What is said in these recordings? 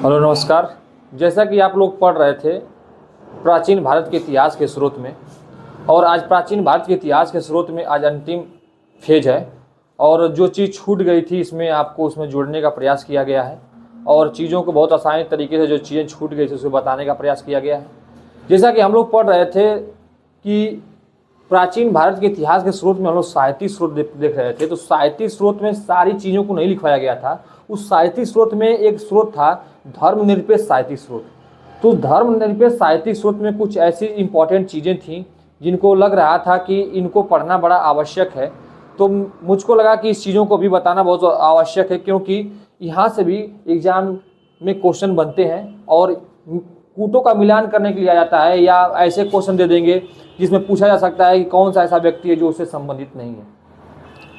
Hello नमस्कार। जैसा कि आप लोग पढ़ रहे थे प्राचीन भारत के इतिहास के स्रोत में, और आज प्राचीन भारत के इतिहास के स्रोत में आज अंतिम फेज है, और जो चीज़ छूट गई थी इसमें आपको उसमें जोड़ने का प्रयास किया गया है, और चीज़ों को बहुत आसानी तरीके से जो चीज़ें छूट गई थी उसको बताने का प्रयास किया गया है। जैसा कि हम लोग पढ़ रहे थे कि प्राचीन भारत के इतिहास के स्रोत में हम लोग साहित्यिक स्रोत देख रहे थे, तो साहित्यिक स्रोत में सारी चीज़ों को नहीं लिखवाया गया था। उस साहित्यिक स्रोत में एक स्रोत था धर्मनिरपेक्ष साहित्यिक स्रोत। तो धर्मनिरपेक्ष साहित्यिक स्रोत में कुछ ऐसी इंपॉर्टेंट चीज़ें थीं जिनको लग रहा था कि इनको पढ़ना बड़ा आवश्यक है। तो मुझको लगा कि इस चीज़ों को भी बताना बहुत आवश्यक है, क्योंकि यहाँ से भी एग्ज़ाम में क्वेश्चन बनते हैं और कूटों का मिलान करने के लिए आ जाता है, या ऐसे क्वेश्चन दे देंगे जिसमें पूछा जा सकता है कि कौन सा ऐसा व्यक्ति है जो उससे संबंधित नहीं है।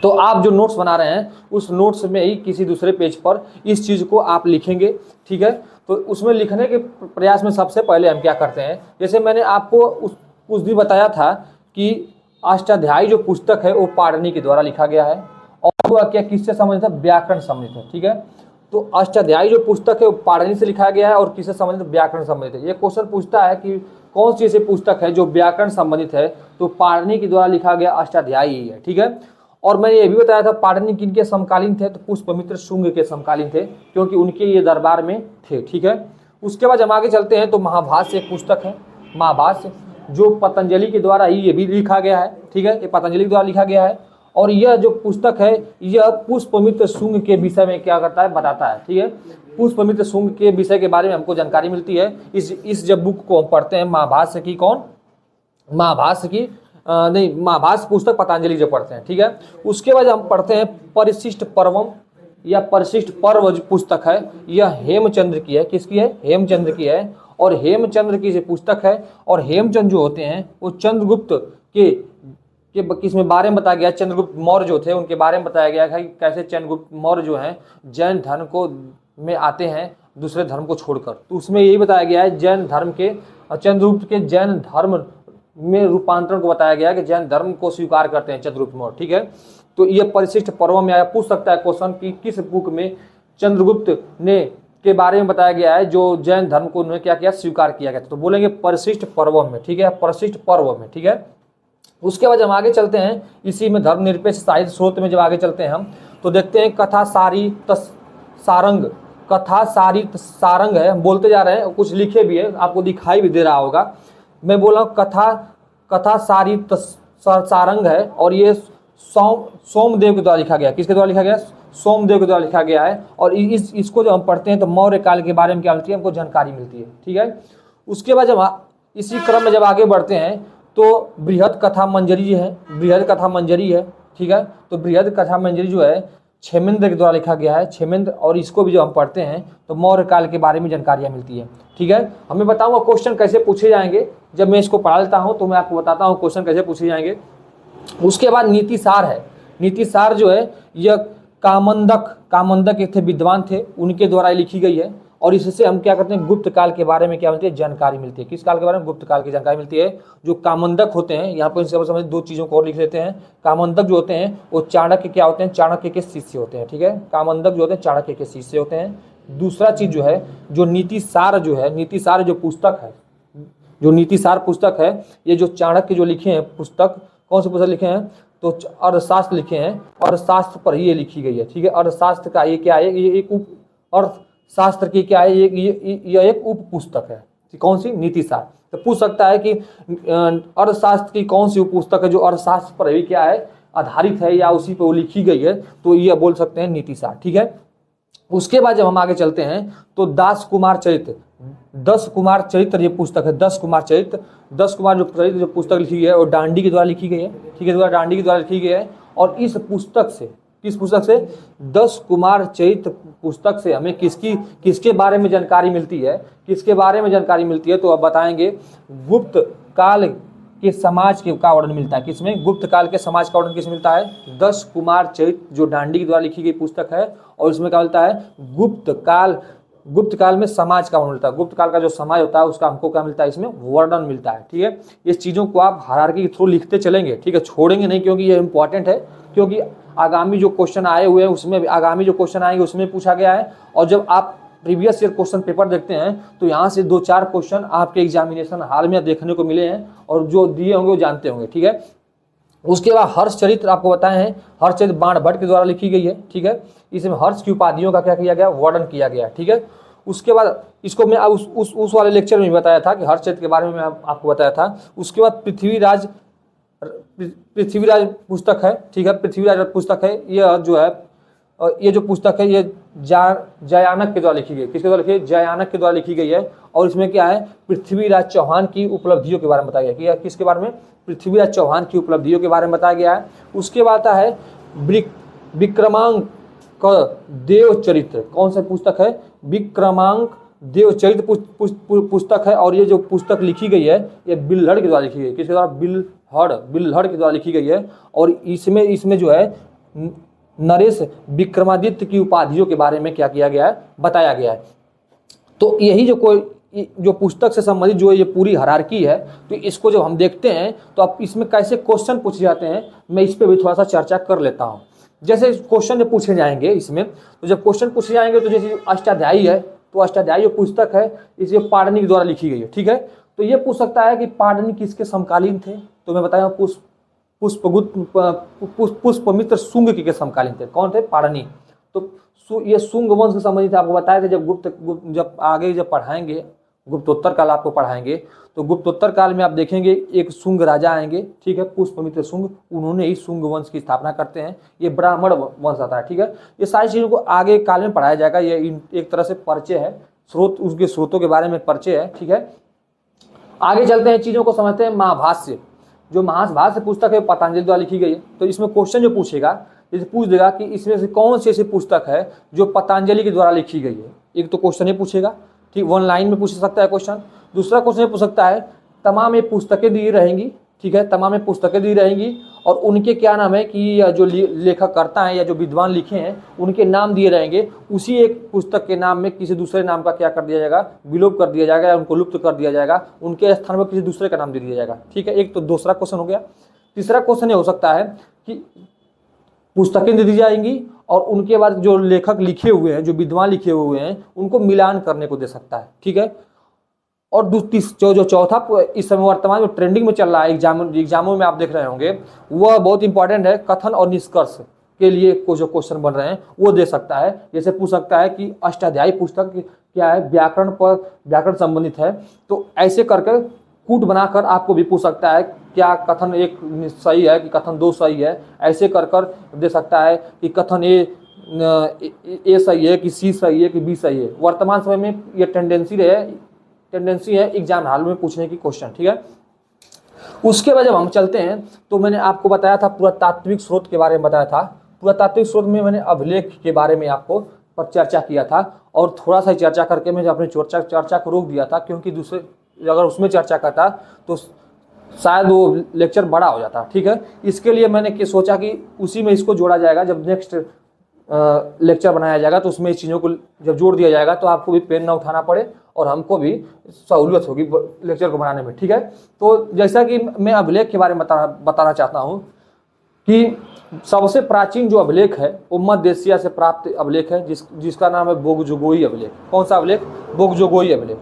तो आप जो नोट्स बना रहे हैं उस नोट्स में ही किसी दूसरे पेज पर इस चीज़ को आप लिखेंगे, ठीक है। तो उसमें लिखने के प्रयास में सबसे पहले हम क्या करते हैं, जैसे मैंने आपको उस दिन बताया था कि अष्टाध्यायी जो पुस्तक है वो पाणिनि के द्वारा लिखा गया है, और वो क्या किससे संबंधित है, व्याकरण संबंधित है, ठीक है। तो अष्टाध्यायी जो पुस्तक है वो पाणिनि से लिखा गया है और किससे संबंधित, व्याकरण संबंधित है। ये क्वेश्चन पूछता है कि कौन सी ऐसी पुस्तक है जो व्याकरण संबंधित है, तो पाणिनि के द्वारा लिखा गया अष्टाध्यायी है, ठीक है। और मैंने ये भी बताया था पाणिनि किनके समकालीन थे, तो पुष्पमित्र शुंग के समकालीन थे, क्योंकि उनके ये दरबार में थे, ठीक है। उसके बाद हम आगे चलते हैं तो महाभाष्य एक पुस्तक है, महाभाष्य जो पतंजलि के द्वारा ही ये भी लिखा गया है, ठीक है। ये पतंजलि के द्वारा लिखा गया है, और यह जो पुस्तक है यह पुष्पमित्र शुंग के विषय में क्या करता है, बताता है, ठीक है। पुष्पमित्र शुंग के विषय के बारे में हमको जानकारी मिलती है इस जब बुक को हम पढ़ते हैं, महाभाष्य की महाभाष्य की नहीं, महाभाष्य पुस्तक पतंजलि जो पढ़ते हैं, ठीक है। उसके बाद हम पढ़ते हैं परिशिष्ट पर्वम या परिशिष्ट पर्व जो पुस्तक है यह हेमचंद्र की है। किसकी है, हेमचंद्र की है, और हेमचंद्र की जो पुस्तक है, और हेमचंद्र जो होते हैं वो चंद्रगुप्त के किसमें बारे में बताया गया, चंद्रगुप्त मौर्य जो थे उनके बारे में बताया गया है कि कैसे चंद्रगुप्त मौर्य जो हैं जैन धर्म को में आते हैं दूसरे धर्म को छोड़कर। तो उसमें यही बताया गया है जैन धर्म के, चंद्रगुप्त के जैन धर्म में रूपांतरण को बताया गया है कि जैन धर्म को स्वीकार करते हैं चंद्रगुप्त मौर्य, ठीक है। तो ये परिशिष्ट पर्व में आया, पूछ सकता है क्वेश्चन कि किस बुक में चंद्रगुप्त ने के बारे में बताया गया है जो जैन धर्म को उन्होंने क्या किया, स्वीकार किया गया। तो बोलेंगे परिशिष्ट पर्व में, ठीक है, परिशिष्ट पर्व में, ठीक है। उसके बाद हम आगे चलते हैं, इसी में धर्मनिरपेक्ष साहित्य स्रोत में जब आगे चलते हैं हम तो देखते हैं कथा सारंग, कथा सारंग है, हम बोलते जा रहे हैं, कुछ लिखे भी है, आपको दिखाई भी दे रहा होगा। मैं बोल रहा हूँ कथा सारंग है, और ये सोमदेव के द्वारा लिखा गया। किसके द्वारा लिखा गया, सोमदेव के द्वारा लिखा गया है। और इसको जब हम पढ़ते हैं तो मौर्य काल के बारे में क्या मिलती है, हमको जानकारी मिलती है, ठीक है। उसके बाद जब इसी क्रम में जब आगे बढ़ते हैं तो बृहद कथा मंजरी है, बृहद कथा मंजरी है, ठीक है। तो बृहद कथा मंजरी जो है क्षेमेंद्र के द्वारा लिखा गया है, क्षेमेंद्र, और इसको भी जब हम पढ़ते हैं तो मौर्य काल के बारे में जानकारियाँ मिलती है, ठीक है। हमें बताऊंगा क्वेश्चन कैसे पूछे जाएंगे, जब मैं इसको पढ़ा लेता हूँ तो मैं आपको बताता हूँ क्वेश्चन कैसे पूछे जाएंगे। उसके बाद नीति सार है, नीति सार जो है यह कामंदक एक थे विद्वान थे, उनके द्वारा लिखी गई है, और इससे हम क्या करते हैं, गुप्त काल के बारे में क्या मिलती है, जानकारी मिलती है। किस काल के बारे में, गुप्त काल की जानकारी मिलती है। जो कामंदक होते हैं, यहाँ पर इनसे समझ दो चीज़ों को और लिख लेते हैं। कामंदक जो होते हैं वो चाणक्य क्या होते हैं, चाणक्य के शिष्य होते हैं, ठीक है। कामंदक जो होते हैं चाणक्य के शिष्य होते हैं। दूसरा चीज़ जो है, जो नीति सार जो है, नीति सार जो पुस्तक है, जो नीति सार पुस्तक है, ये जो चाणक्य जो लिखे हैं पुस्तक, कौन से पुस्तक लिखे हैं, तो अर्थशास्त्र लिखे हैं, अर्थशास्त्र पर ही ये लिखी गई है, ठीक है। अर्थशास्त्र का ये क्या है, ये एक अर्थशास्त्र की क्या है, ये एक उप पुस्तक है, कौन सी, नीति सार। तो पूछ सकता है कि अर्थशास्त्र की कौन सी उप पुस्तक है जो अर्थशास्त्र पर भी क्या है, आधारित है, या उसी पर वो लिखी गई है, तो ये बोल सकते हैं नीति सार, ठीक है। उसके बाद जब हम आगे चलते हैं तो दास कुमार चरित्र, दस कुमार चरित्र ये पुस्तक है, दस कुमार चरित्र, दस कुमार जो चरित्र जो पुस्तक लिखी गई है वो डांडी के द्वारा लिखी गई है, ठीक है, डांडी के द्वारा लिखी गई है। और इस पुस्तक से, किस पुस्तक से, दस कुमार चरित्र पुस्तक से हमें किसके बारे में जानकारी मिलती है, किसके बारे में जानकारी मिलती है, तो अब बताएंगे गुप्त काल के समाज के का वर्णन मिलता है। किसमें, गुप्त काल के समाज का वर्णन किस मिलता है, दस कुमार चरित्र जो डांडी के द्वारा लिखी गई पुस्तक है, और इसमें क्या मिलता है, गुप्त काल में समाज का वर्णन मिलता है। गुप्त काल का जो समाज होता है उसका हमको क्या मिलता है, इसमें वर्णन मिलता है, ठीक है। इस चीज़ों को आप हायरार्की के थ्रू लिखते चलेंगे, ठीक है, छोड़ेंगे नहीं, क्योंकि ये इंपॉर्टेंट है, क्योंकि आगामी जो क्वेश्चन आए हुए हैं उसमें, आगामी जो क्वेश्चन आएंगे उसमें पूछा गया है। और जब आप प्रीवियस ईयर क्वेश्चन पेपर देखते हैं तो यहाँ से 2-4 क्वेश्चन आपके एग्जामिनेशन हाल में देखने को मिले हैं और जो दिए होंगे वो जानते होंगे, ठीक है। उसके बाद हर्ष चरित्र आपको बताए हैं, हर्ष चरित्र बाणभट्ट के द्वारा लिखी गई है, ठीक है। इसमें हर्ष की उपाधियों का क्या किया गया, वर्णन किया गया, ठीक है। उसके बाद इसको मैं उस वाले लेक्चर में बताया था कि हर्ष चरित्र के बारे में मैं आपको बताया था। उसके बाद पृथ्वीराज पुस्तक है, ठीक है। पृथ्वीराज पुस्तक है, यह जो है ये जो पुस्तक है ये जयानक के द्वारा लिखी गई। किसके द्वारा लिखी गई, जयानक के द्वारा लिखी गई है। और इसमें क्या है, पृथ्वीराज चौहान की उपलब्धियों के बारे में बताया गया है। किसके बारे में, पृथ्वीराज चौहान की उपलब्धियों के बारे में बताया गया है। उसके बाद आता है विक्रमांक देव चरित्र। कौन सा पुस्तक है, विक्रमांक देव चरित्र पुस्तक है। और ये जो पुस्तक लिखी गई है ये बिल्हड़ के द्वारा लिखी गई है। किसके द्वारा, बिल्हड़ के द्वारा लिखी गई है। और इसमें जो है नरेश विक्रमादित्य की उपाधियों के बारे में क्या किया गया है, बताया गया है। तो यही जो पुस्तक से संबंधित जो ये पूरी हायरार्की है, तो इसको जब हम देखते हैं तो अब इसमें कैसे क्वेश्चन पूछे जाते हैं, मैं इस पे भी थोड़ा सा चर्चा कर लेता हूँ। जैसे क्वेश्चन जब पूछे जाएंगे इसमें, तो जब क्वेश्चन पूछे जाएंगे तो जैसे अष्टाध्यायी है, तो अष्टाध्यायी जो पुस्तक है इसे पाणिनि के द्वारा लिखी गई है, ठीक है। तो ये पूछ सकता है कि पाणिनि किसके समकालीन थे, तो मैं बताया पुष्पमित्र शुंग के समकालीन थे। कौन थे, पाणिनि। तो ये शुंग वंश से संबंधित आपको बताया कि जब आगे पढ़ाएंगे गुप्तोत्तर काल आपको पढ़ाएंगे, तो गुप्तोत्तर काल में आप देखेंगे एक शुंग राजा आएंगे, ठीक है, पुष्पमित्र शुंग। उन्होंने ही शुंग वंश की स्थापना करते हैं। ये ब्राह्मण वंश आता है, ठीक है। ये सारी चीज़ों को आगे काल में पढ़ाया जाएगा। ये एक तरह से परिचय है, उसके स्रोतों के बारे में परिचय है, ठीक है। आगे चलते हैं, चीज़ों को समझते हैं। महाभाष्य, जो महाभाष्य पुस्तक है पतंजलि द्वारा लिखी गई है। तो इसमें क्वेश्चन जो पूछेगा, जैसे पूछ देगा कि इसमें से कौन सी ऐसी पुस्तक है जो पतंजलि के द्वारा लिखी गई है। एक तो क्वेश्चन ये पूछेगा, ठीक, 1 लाइन में पूछ सकता है क्वेश्चन। दूसरा क्वेश्चन ये पूछ सकता है, तमाम ये पुस्तकें दी रहेंगी, ठीक है, तमाम ये पुस्तकें दी रहेंगी और उनके क्या नाम है कि जो लेखक करता है या जो विद्वान लिखे हैं उनके नाम दिए रहेंगे। उसी एक पुस्तक के नाम में किसी दूसरे नाम का क्या कर दिया जाएगा, विलोप कर दिया जाएगा या उनको लुप्त कर दिया जाएगा। उनके स्थान में किसी दूसरे का नाम दे दिया जाएगा, ठीक है। एक तो दूसरा क्वेश्चन हो गया। तीसरा क्वेश्चन ये हो सकता है कि पुस्तकें दे दी जाएंगी और उनके बाद जो लेखक लिखे हुए हैं, जो विद्वान लिखे हुए हैं, उनको मिलान करने को दे सकता है, ठीक है। और जो चौथा इस समय वर्तमान में ट्रेंडिंग में चल रहा है, एग्जामों में आप देख रहे होंगे, वह बहुत इंपॉर्टेंट है। कथन और निष्कर्ष के लिए जो क्वेश्चन बन रहे हैं वो दे सकता है। जैसे पूछ सकता है कि अष्टाध्यायी पुस्तक क्या है, व्याकरण संबंधित है। तो ऐसे करके कूट बनाकर आपको भी पूछ सकता है क्या कथन 1 सही है कि कथन 2 सही है। ऐसे कर दे सकता है कि कथन ए सही है कि सी सही है कि बी सही है। वर्तमान समय में ये टेंडेंसी है एग्जाम हाल में पूछने की क्वेश्चन, ठीक है। उसके बाद जब हम चलते हैं तो मैंने आपको बताया था पुरातात्विक स्रोत के बारे में बताया था। पुरातात्विक स्रोत में मैंने अभिलेख के बारे में आपको पर चर्चा किया था और थोड़ा सा चर्चा करके मैं अपनी चर्चा को रोक दिया था, क्योंकि दूसरे अगर उसमें चर्चा करता तो शायद वो लेक्चर बड़ा हो जाता, ठीक है। इसके लिए मैंने सोचा कि उसी में इसको जोड़ा जाएगा। जब नेक्स्ट लेक्चर बनाया जाएगा तो उसमें इस चीज़ों को जब जोड़ दिया जाएगा तो आपको भी पेन ना उठाना पड़े और हमको भी सहूलियत होगी लेक्चर को बनाने में, ठीक है। तो जैसा कि मैं अभिलेख के बारे में बताना चाहता हूँ कि सबसे प्राचीन जो अभिलेख है वो मध्य एशिया से प्राप्त अभिलेख है, जिसका नाम है बोगजोगोई अभिलेख। कौन सा अभिलेख, बोगजोगोई अभिलेख।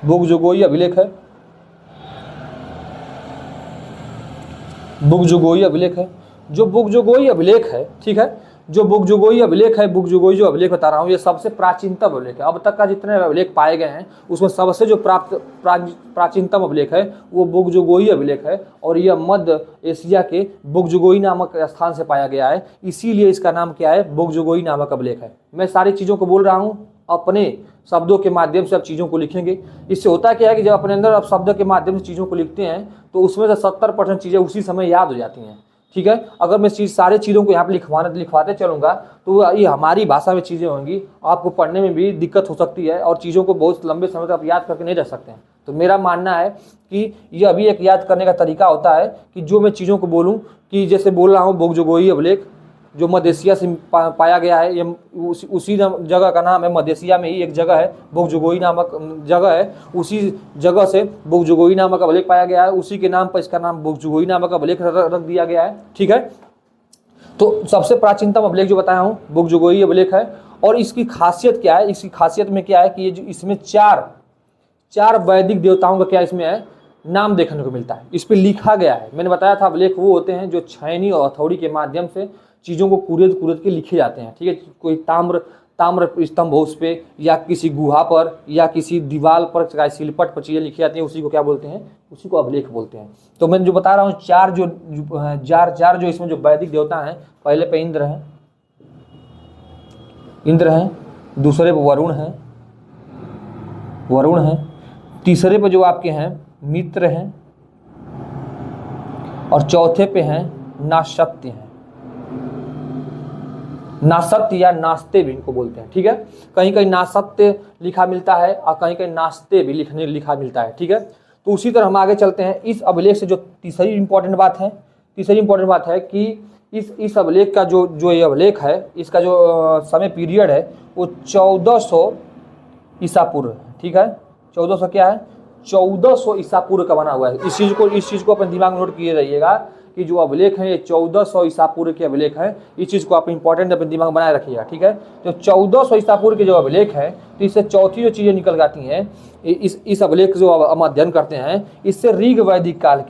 बोगजोगोई अभिलेख है। बोगजोगोई अभिलेख है। जो बोगजोगोई अभिलेख है, ठीक है, जो बोगजोगोई अभिलेख है, बोगजोगोई जो अभिलेख बता रहा हूँ, ये सबसे प्राचीनतम अभिलेख है। अब तक का जितने अभिलेख पाए गए हैं उसमें सबसे जो प्राचीनतम अभिलेख है वो बोगजोगोई अभिलेख है और यह मध्य एशिया के बोगजोगोई नामक स्थान से पाया गया है। इसीलिए इसका नाम क्या है, बोगजोगोई नामक अभिलेख है। मैं सारी चीज़ों को बोल रहा हूँ अपने शब्दों के माध्यम से, आप चीज़ों को लिखेंगे। इससे होता क्या है कि जब अपने अंदर आप शब्द के माध्यम से चीज़ों को लिखते हैं तो उसमें से 70% चीज़ें उसी समय याद हो जाती हैं, ठीक है। अगर मैं सारे चीज़ों को यहाँ पे लिखवाते चलूँगा तो ये हमारी भाषा में चीज़ें होंगी, आपको पढ़ने में भी दिक्कत हो सकती है और चीज़ों को बहुत लंबे समय तक आप याद करके नहीं रह सकते हैं। तो मेरा मानना है कि ये अभी एक याद करने का तरीका होता है कि जो मैं चीज़ों को बोलूँ, कि जैसे बोल रहा हूँ बोगजोगोई अभिलेख जो मध्य एशिया से पाया गया है, ये उसी जगह का नाम है। मध्य एशिया में ही एक जगह है बोगजोगोई नामक जगह है, उसी जगह से बोगजोगोई नामक अभिलेख पाया गया है। उसी के नाम पर इसका नाम बोगजोगोई नामक अभिलेख रख दिया गया है, ठीक है। तो सबसे प्राचीनतम अभिलेख जो बताया हूँ बुगजोगोई अभिलेख है। और इसकी खासियत क्या है, इसकी खासियत में क्या है कि ये जो इसमें चार वैदिक देवताओं का क्या इसमें है नाम देखने को मिलता है। इस पर लिखा गया है, मैंने बताया था अभिलेख वो होते हैं जो छैनी और हथौड़ी के माध्यम से चीज़ों को कुरेद के लिखे जाते हैं, ठीक है। कोई ताम्र स्तंभ हो उस पर, या किसी गुहा पर, या किसी दीवार पर, चाहे सिलपट पर चीज़ें लिखी जाती हैं, उसी को क्या बोलते हैं, उसी को अभिलेख बोलते हैं। तो मैं जो बता रहा हूँ चार जो इसमें जो वैदिक देवता हैं, पहले पे इंद्र हैं, दूसरे पे वरुण हैं, तीसरे पे जो आपके हैं मित्र हैं, और चौथे पे हैं नासत्य हैं। नासत्य या नास्ते भी इनको बोलते हैं, ठीक है। कहीं कहीं नासत्य लिखा मिलता है और कहीं कहीं नास्ते भी लिखा मिलता है, ठीक है। तो उसी तरह हम आगे चलते हैं। इस अभिलेख से जो तीसरी इंपॉर्टेंट बात है कि इस अभिलेख का जो ये अभिलेख है, इसका जो समय पीरियड है वो 1400 ईसा पूर्व है, ठीक है। 1400 क्या है, 1400 ईसा पूर्व का बना हुआ है। इस चीज़ को अपने दिमाग में नोट किए रहिएगा कि जो अभिलेख है ये 1400 ईसा पूर्व के अभिलेख है। इस चीज़ को आप इंपॉर्टेंट अपने दिमाग में बनाए रखिएगा, ठीक है। जो 1400 ईसा पूर्व के जो अभिलेख है, तो इससे चौथी जो चीज़ें निकल जाती हैं इस अभिलेख जो हम अध्ययन करते हैं, इससे ऋग वैदिक काल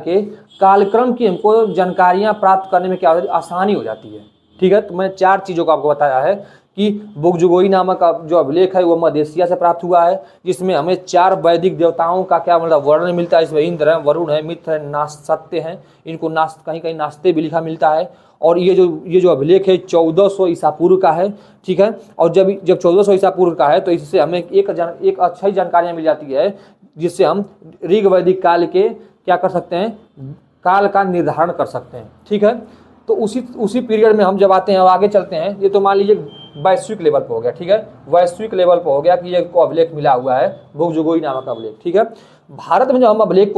के कालक्रम की हमको जानकारियां प्राप्त करने में क्या होती है, आसानी हो जाती है, ठीक है। तो मैंने 4 चीज़ों को आपको बताया है कि बुगजोगोई नामक जो अभिलेख है वो मध्य एशिया से प्राप्त हुआ है, जिसमें हमें 4 वैदिक देवताओं का क्या मतलब वर्णन मिलता है। इसमें इंद्र है, वरुण है, मित्र है, नासत्य हैं, इनको कहीं कहीं नास्ते भी लिखा मिलता है। और ये जो अभिलेख है 1400 ईसा पूर्व का है, ठीक है। और जब 1400 ईसा पूर्व का है तो इससे हमें एक अच्छी जानकारियाँ मिल जाती है, जिससे हम ऋग वैदिक काल के क्या कर सकते हैं, काल का निर्धारण कर सकते हैं, ठीक है। तो उसी पीरियड में हम जब आते हैं और आगे चलते हैं, ये तो मान लीजिए वैश्विक लेवल पर हो गया, ठीक है। वैश्विक लेवल पर हो गया कि ये को अभिलेख मिला हुआ है बुगजोगोई नामक अभिलेख, ठीक है। भारत में जब हम अभिलेख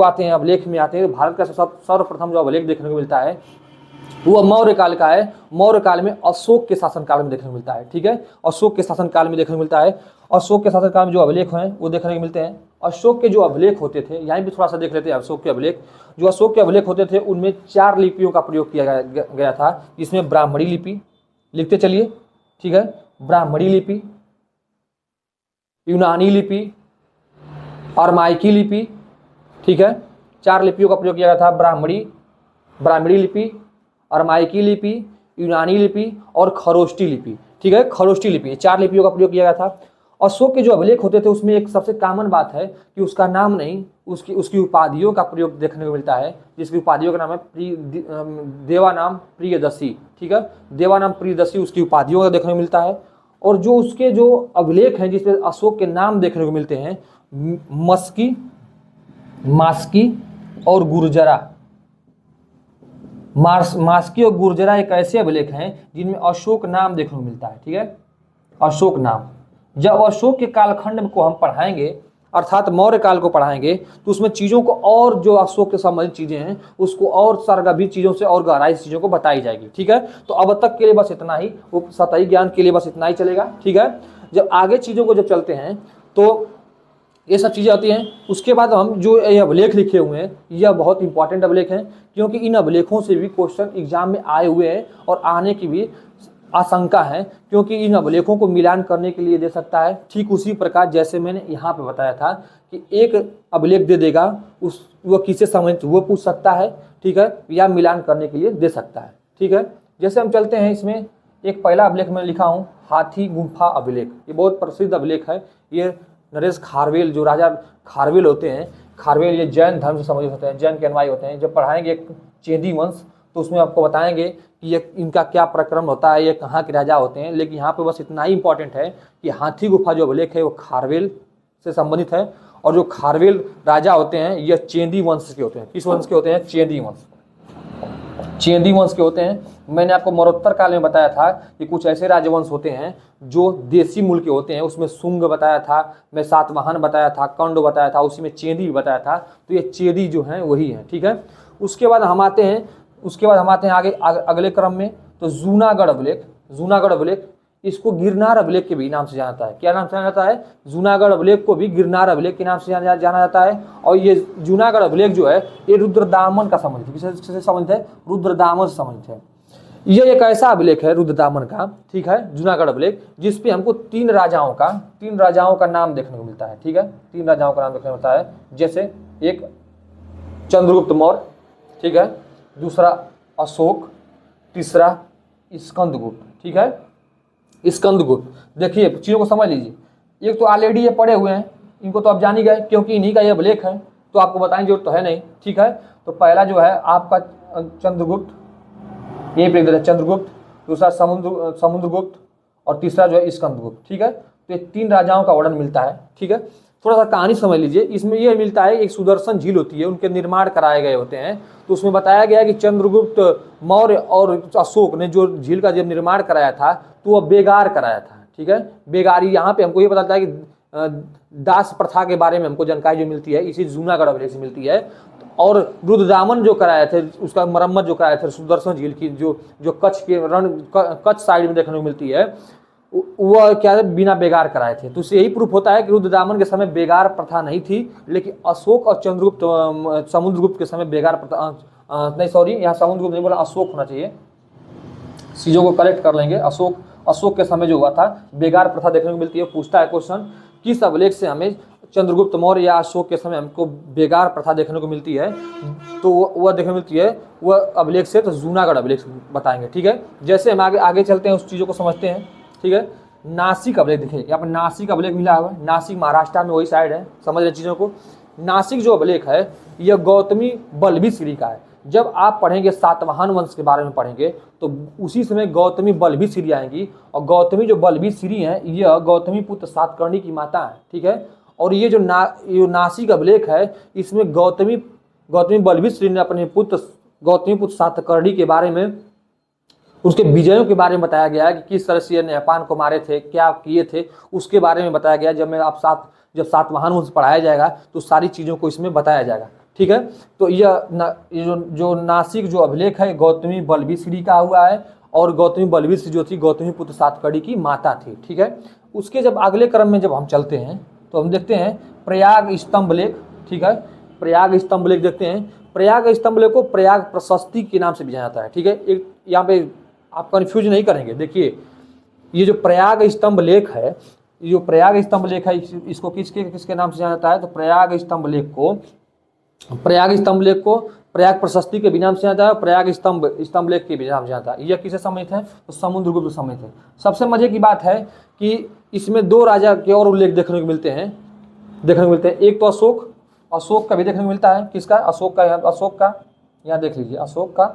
में आते हैं तो भारत का सर्वप्रथम जो अभिलेख देखने को मिलता है वो मौर्य काल का है। मौर्य काल में अशोक के शासनकाल में देखने को मिलता है, ठीक है। अशोक के शासनकाल में देखने को मिलता है। अशोक के शासनकाल में जो अभिलेख हैं वो देखने को मिलते हैं। अशोक के जो अभिलेख होते थे, यहाँ भी थोड़ा सा देख लेते हैं। अशोक के अभिलेख होते थे उनमें 4 लिपियों का प्रयोग किया गया था, जिसमें ब्राह्मणी लिपि, लिखते चलिए, ठीक है, ब्राह्मणी लिपि, यूनानी लिपि, अरमाइकी लिपि, ठीक है। 4 लिपियों का प्रयोग किया गया था, ब्राह्मणी लिपि, अरमाइकी लिपि, यूनानी लिपि और खरोष्टी लिपि, ठीक है। खरोष्टी लिपि, 4 लिपियों का प्रयोग किया गया था। अशोक के जो अभिलेख होते थे उसमें एक सबसे कॉमन बात है कि उसका नाम नहीं, उसकी उपाधियों का प्रयोग देखने को मिलता है, जिसकी उपाधियों का नाम है देवानाम प्रियदर्शी, ठीक है। देवानाम प्रियदर्शी उसकी उपाधियों का देखने को मिलता है। और जो उसके जो अभिलेख हैं जिसमें अशोक के नाम देखने को मिलते हैं, मास्की और गुर्जरा। मास्की और गुर्जरा एक ऐसे अभिलेख हैं जिनमें अशोक नाम देखने को मिलता है, ठीक है। अशोक नाम, जब अशोक के कालखंड को हम पढ़ाएंगे, अर्थात मौर्य काल को पढ़ाएंगे, तो उसमें चीज़ों को और जो अशोक के संबंधित चीज़ें हैं उसको और सरगर्भित चीज़ों से और गहराई से चीज़ों को बताई जाएगी, ठीक है। तो अब तक के लिए बस इतना ही, वो सतही ज्ञान के लिए बस इतना ही चलेगा, ठीक है। जब आगे चीज़ों को जब चलते हैं तो ये सब चीज़ें आती हैं। उसके बाद हम जो ये अभिलेख लिखे हुए हैं यह बहुत इंपॉर्टेंट अभिलेख हैं, क्योंकि इन अभिलेखों से भी क्वेश्चन एग्जाम में आए हुए हैं और आने की भी आशंका है, क्योंकि इन अभिलेखों को मिलान करने के लिए दे सकता है। ठीक उसी प्रकार जैसे मैंने यहाँ पे बताया था कि एक अभिलेख दे देगा, वो किससे संबंधित वो पूछ सकता है, ठीक है, या मिलान करने के लिए दे सकता है, ठीक है। जैसे हम चलते हैं, इसमें एक पहला अभिलेख मैं लिखा हूँ हाथी गुम्फा अभिलेख। ये बहुत प्रसिद्ध अभिलेख है। ये नरेश खारवेल, जो राजा खारवेल होते हैं, खारवेल ये जैन धर्म से संबंधित होते हैं, जैन के अनुयायी होते हैं। जब पढ़ाएंगे चेदी वंश तो उसमें आपको बताएंगे कि ये इनका क्या प्रक्रम होता है, ये कहाँ के राजा होते हैं। लेकिन यहाँ पे बस इतना ही इंपॉर्टेंट है कि हाथी गुफा जो अभिलेख है वो खारवेल से संबंधित है, और जो खारवेल राजा होते हैं ये चेदी वंश के होते हैं। किस वंश के होते हैं? चेदी वंश के होते हैं। मैंने आपको मरणोत्तर काल में बताया था कि कुछ ऐसे राजवंश होते हैं जो देसी मूल के होते हैं। उसमें शुंग बताया था, मैं सातवाहन बताया था, कंड बताया था, उसी में चेदी भी बताया था। तो ये चेदी जो हैं वही हैं, ठीक है। उसके बाद हम आते हैं आगे अगले क्रम में। तो जूनागढ़ अभिलेख इसको गिरनार अभिलेख के भी नाम से जाना जाता है। क्या नाम से जाना जाता है? जूनागढ़ अभिलेख को भी गिरनार अभिलेख के नाम से जाना जाता है। और ये जूनागढ़ अभिलेख जो है ये रुद्रदामन का संबंधित है। किससे संबंधित है? रुद्रदामन से संबंधित है। यह एक ऐसा अभिलेख है रुद्रदामन का, ठीक है, जूनागढ़ अभिलेख, जिसपे हमको तीन राजाओं का नाम देखने को मिलता है। ठीक है, तीन राजाओं का नाम देखने को मिलता है, जैसे एक चंद्रगुप्त मौर्य, ठीक है, दूसरा अशोक, तीसरा स्कंदगुप्त। ठीक है, स्कंदगुप्त। देखिए चीज़ों को समझ लीजिए। एक तो ऑलरेडी ये पढ़े हुए हैं, इनको तो आप जान ही गए क्योंकि इन्हीं का ये अभिलेख है, तो आपको बताने की जरूरत तो है नहीं। ठीक है, तो पहला जो है आपका चंद्रगुप्त, यही पे देते चंद्रगुप्त, दूसरा समुद्रगुप्त और तीसरा जो है स्कंदगुप्त। ठीक है, तो ये तीन राजाओं का वर्णन मिलता है। ठीक है, थोड़ा सा कहानी समझ लीजिए। इसमें यह मिलता है एक सुदर्शन झील होती है, उनके निर्माण कराए गए होते हैं। तो उसमें बताया गया कि चंद्रगुप्त मौर्य और अशोक ने जो झील का जब निर्माण कराया था तो वह बेगार कराया था। ठीक है, बेगारी, यहाँ पे हमको ये पता चलता है कि दास प्रथा के बारे में हमको जानकारी जो मिलती है इसी जूनागढ़ अभिलेख से मिलती है। और रुद्रदामन जो कराए थे, उसका मरम्मत जो कराए थे सुदर्शन झील की, जो कच्छ के कच्छ साइड में देखने को मिलती है, वह क्या है, बिना बेगार कराए थे। तो इससे यही प्रूफ होता है कि रुद्रदामन के समय बेगार प्रथा नहीं थी, लेकिन अशोक और समुद्रगुप्त के समय बेगार प्रथा नहीं, सॉरी, यहाँ समुद्रगुप्त नहीं बोला, अशोक होना चाहिए। चीज़ों को कलेक्ट कर लेंगे। अशोक के समय जो हुआ था बेगार प्रथा देखने को मिलती है। पूछता है क्वेश्चन, किस अभिलेख से हमें चंद्रगुप्त मौर्य या अशोक के समय हमको बेगार प्रथा देखने को मिलती है? तो वह देखने को मिलती है वह अभिलेख से, तो जूनागढ़ अभिलेख बताएंगे। ठीक है, जैसे हम आगे चलते हैं, उस चीज़ों को समझते हैं। ठीक है, नासिक अभिलेख देखिए, यहाँ पर नासिक अभिलेख मिला हुआ है। नासिक महाराष्ट्र में वही साइड है, समझ रहे चीज़ों को। नासिक जो अभिलेख है यह गौतमी बल्लभी श्री का है। जब आप पढ़ेंगे सातवाहन वंश के बारे में पढ़ेंगे तो उसी समय गौतमी बल्लभी श्री आएंगी। और गौतमी जो बल्लभी श्री हैं यह गौतमी पुत्र सातकर्णी की माता है। ठीक है, और ये जो नासिक अभिलेख है इसमें गौतमी बल्लभी श्री ने अपने गौतमी पुत्र सातकर्णी के बारे में, उसके विजयों के बारे में बताया गया है कि किस तरह से ये नेपान को मारे थे, क्या किए थे, उसके बारे में बताया गया। जब सातवाहन वंश पढ़ाया जाएगा तो सारी चीज़ों को इसमें बताया जाएगा। ठीक है, तो जो नासिक जो अभिलेख है गौतमी बल्लभी श्री का हुआ है, और गौतमी बल्लभी श्री जो थी गौतमी पुत्र सातकर्णी की माता थी। ठीक है, उसके जब अगले क्रम में जब हम चलते हैं तो हम देखते हैं प्रयाग स्तंभ लेख। ठीक है, प्रयाग स्तंभ लेख देखते हैं। प्रयाग स्तंभ लेख को प्रयाग प्रशस्ति के नाम से भी जाना जाता है। ठीक है, एक यहाँ पे आप कंफ्यूज नहीं करेंगे। देखिए ये जो प्रयाग स्तंभ लेख है, इसको किसके नाम से जाना जाता है? तो प्रयाग स्तंभ लेख को प्रयाग प्रशस्ति के भी नाम से जाना जाता है, प्रयाग स्तंभ लेख के भी नाम से जाता है। यह किसे संबंधित है? तो समुद्रगुप्त संबंधित है। सबसे मजे की बात है कि इसमें दो राजा के और उल्लेख देखने को मिलते हैं। एक तो अशोक का भी देखने को मिलता है। किसका? अशोक का यहाँ देख लीजिए, अशोक का।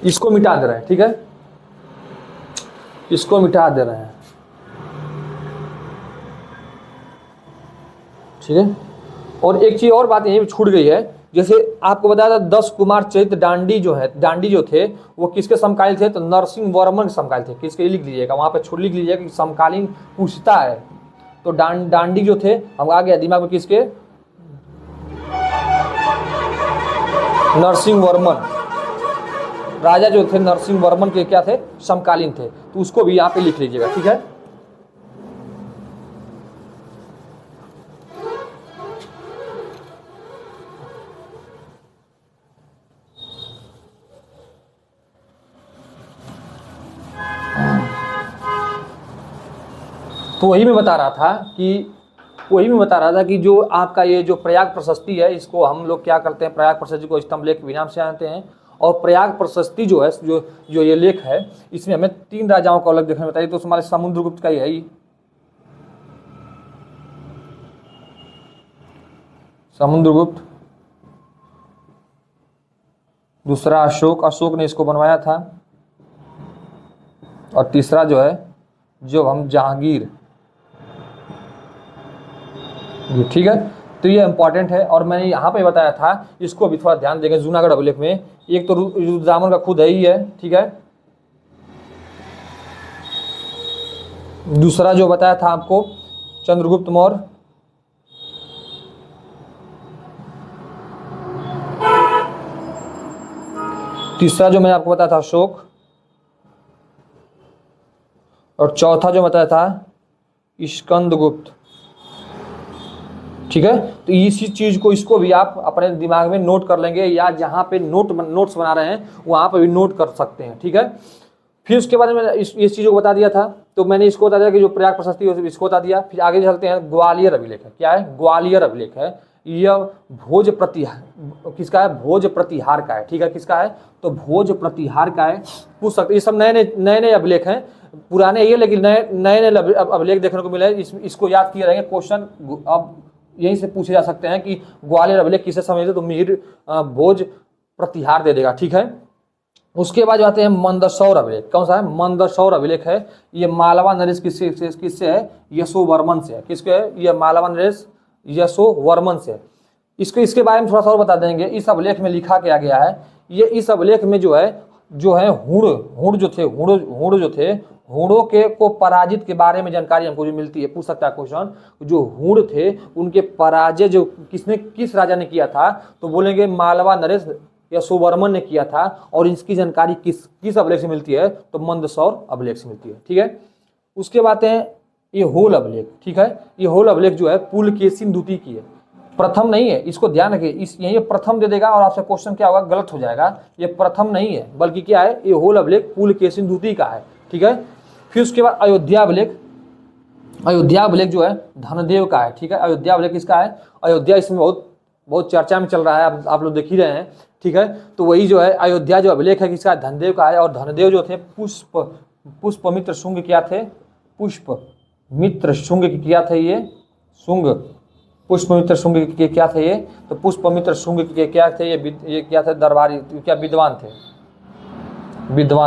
इसको मिटा दे रहे हैं। ठीक है, इसको मिटा दे रहे हैं। ठीक है, और एक चीज और बात यहीं छूट गई है। जैसे आपको बताया था 10 कुमार चरित्र दांडी जो थे वो किसके समकालीन थे? तो नरसिंह वर्मन के समकालीन थे। किसके? लिख लीजिएगा, वहां पे लिख लीजिएगा कि समकालीन पूछता है। तो दांडी जो थे, हम आ गया दिमाग में, किसके? नरसिंह वर्मन राजा जो थे, नरसिंह वर्मन के क्या थे? समकालीन थे। तो उसको भी यहाँ पे लिख लीजिएगा। ठीक है, तो वही मैं बता रहा था कि जो आपका ये जो प्रयाग प्रशस्ति है, इसको हम लोग क्या करते हैं, प्रयाग प्रशस्ति को स्तंभ लेख के नाम से जानते हैं। और प्रयाग प्रशस्ति जो है, जो ये लेख है, इसमें हमें तीन राजाओं को अलग देखने में बताइए। तो हमारे समुद्रगुप्त का ही है, समुद्रगुप्त, दूसरा अशोक ने इसको बनवाया था, और तीसरा जो है जो हम जहांगीर। ठीक है, तो ये इंपॉर्टेंट है। और मैंने यहाँ पे बताया था, इसको भी थोड़ा ध्यान देंगे। जूनागढ़ अभिलेख में एक तो रुद्रदामन का खुद है ही है। ठीक है, दूसरा जो बताया था आपको चंद्रगुप्त मौर्य, तीसरा जो मैंने आपको बताया था अशोक, और चौथा जो बताया था स्कंदगुप्त। ठीक है, तो इसी चीज को, इसको भी आप अपने दिमाग में नोट कर लेंगे, या जहां पे नोट्स बना रहे हैं वहां पे भी नोट कर सकते हैं। ठीक है, फिर उसके बाद मैंने इस चीज़ों को बता दिया था, तो मैंने इसको बता दिया कि जो प्रयाग प्रशस्ति है इसको बता दिया। फिर आगे चलते हैं, ग्वालियर अभिलेख है। क्या है? ग्वालियर अभिलेख है। यह भोज प्रतिहार किसका है? भोज प्रतिहार का है। ठीक है, किसका है? तो भोज प्रतिहार का है। पूछ सकते, ये सब नए अभिलेख हैं, पुराने ये, लेकिन नए अभिलेख देखने को मिले। इसको याद किए रहेंगे, क्वेश्चन अब यहीं से पूछे जा सकते हैं कि ग्वालियर अभिलेख किसे समझते, तो मिहिर भोज प्रतिहार दे देगा। ठीक है, उसके बाद आते हैं मंदसौर अभिलेख। कौन सा है? मंदसौर अभिलेख है। ये मालवा नरेश किससे है? यशोवर्मन से है। किसके है? ये मालवा नरेश यशोवर्मन से है। इसके बारे में थोड़ा सा और बता देंगे। इस अभिलेख में लिखा क्या गया है, ये इस अभिलेख में जो है हुण जो थे हुणों के को पराजित के बारे में जानकारी हमको जो मिलती है। पूछ सकता है क्वेश्चन, जो हुण थे उनके पराजय जो किस राजा ने किया था, तो बोलेंगे मालवा नरेश यशोवर्मन ने किया था। और इसकी जानकारी किस अभिलेख से मिलती है, तो मंदसौर अभिलेख से मिलती है। ठीक है, उसके बाद है ये होल अभिलेख। ठीक है, ये होल अभिलेख जो है पुलकेशिन द्वितीय की है, प्रथम नहीं है, इसको ध्यान रखिए। यही प्रथम दे देगा और आपसे क्वेश्चन क्या होगा, गलत हो जाएगा। ये प्रथम नहीं है, बल्कि क्या है, ये होल अभिलेख पुलकेशिन द्वितीय का है। ठीक है, फिर उसके बाद अयोध्या अभिलेख जो है धनदेव का है। ठीक है, अयोध्या अभिलेख किसका है? अयोध्या, इसमें बहुत चर्चा में चल रहा है, आप लोग देख ही रहे हैं। ठीक है, तो वही जो है अयोध्या जो अभिलेख है किसका? धनदेव का है। और धनदेव जो थे पुष्पमित्र शुंग क्या थे? पुष्पमित्र शुंग क्या थे? ये पुष्पमित्र शुंग के क्या थे ये? तो पुष्पमित्र शुंग के क्या थे? ये क्या थे? दरबारी, क्या विद्वान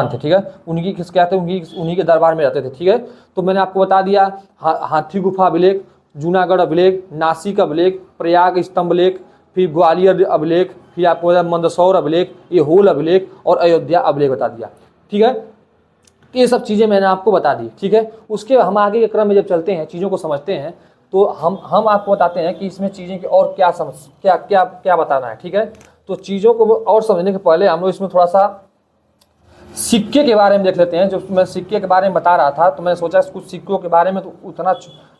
थे। ठीक है, उनकी क्या थे? उन्हीं के दरबार में रहते थे। ठीक है, तो मैंने आपको बता दिया हाथी गुफा अभिलेख, जूनागढ़ अभिलेख, नासिक अभिलेख, प्रयाग स्तंभ लेख, फिर ग्वालियर अभिलेख, फिर आपको बता मंदसौर अभिलेख, ये होल अभिलेख और अयोध्या अभिलेख बता दिया। ठीक है, ये सब चीज़ें मैंने आपको बता दी। ठीक है, उसके हम आगे के क्रम में जब चलते हैं, चीज़ों को समझते हैं, तो हम आपको बताते हैं कि इसमें चीज़ें की और क्या बताना है। ठीक है, तो चीज़ों को और समझने के पहले हम लोग इसमें थोड़ा सा सिक्के के बारे में देख लेते हैं। जो मैं सिक्के के बारे में बता रहा था, तो मैं सोचा कुछ सिक्कों के बारे में तो उतना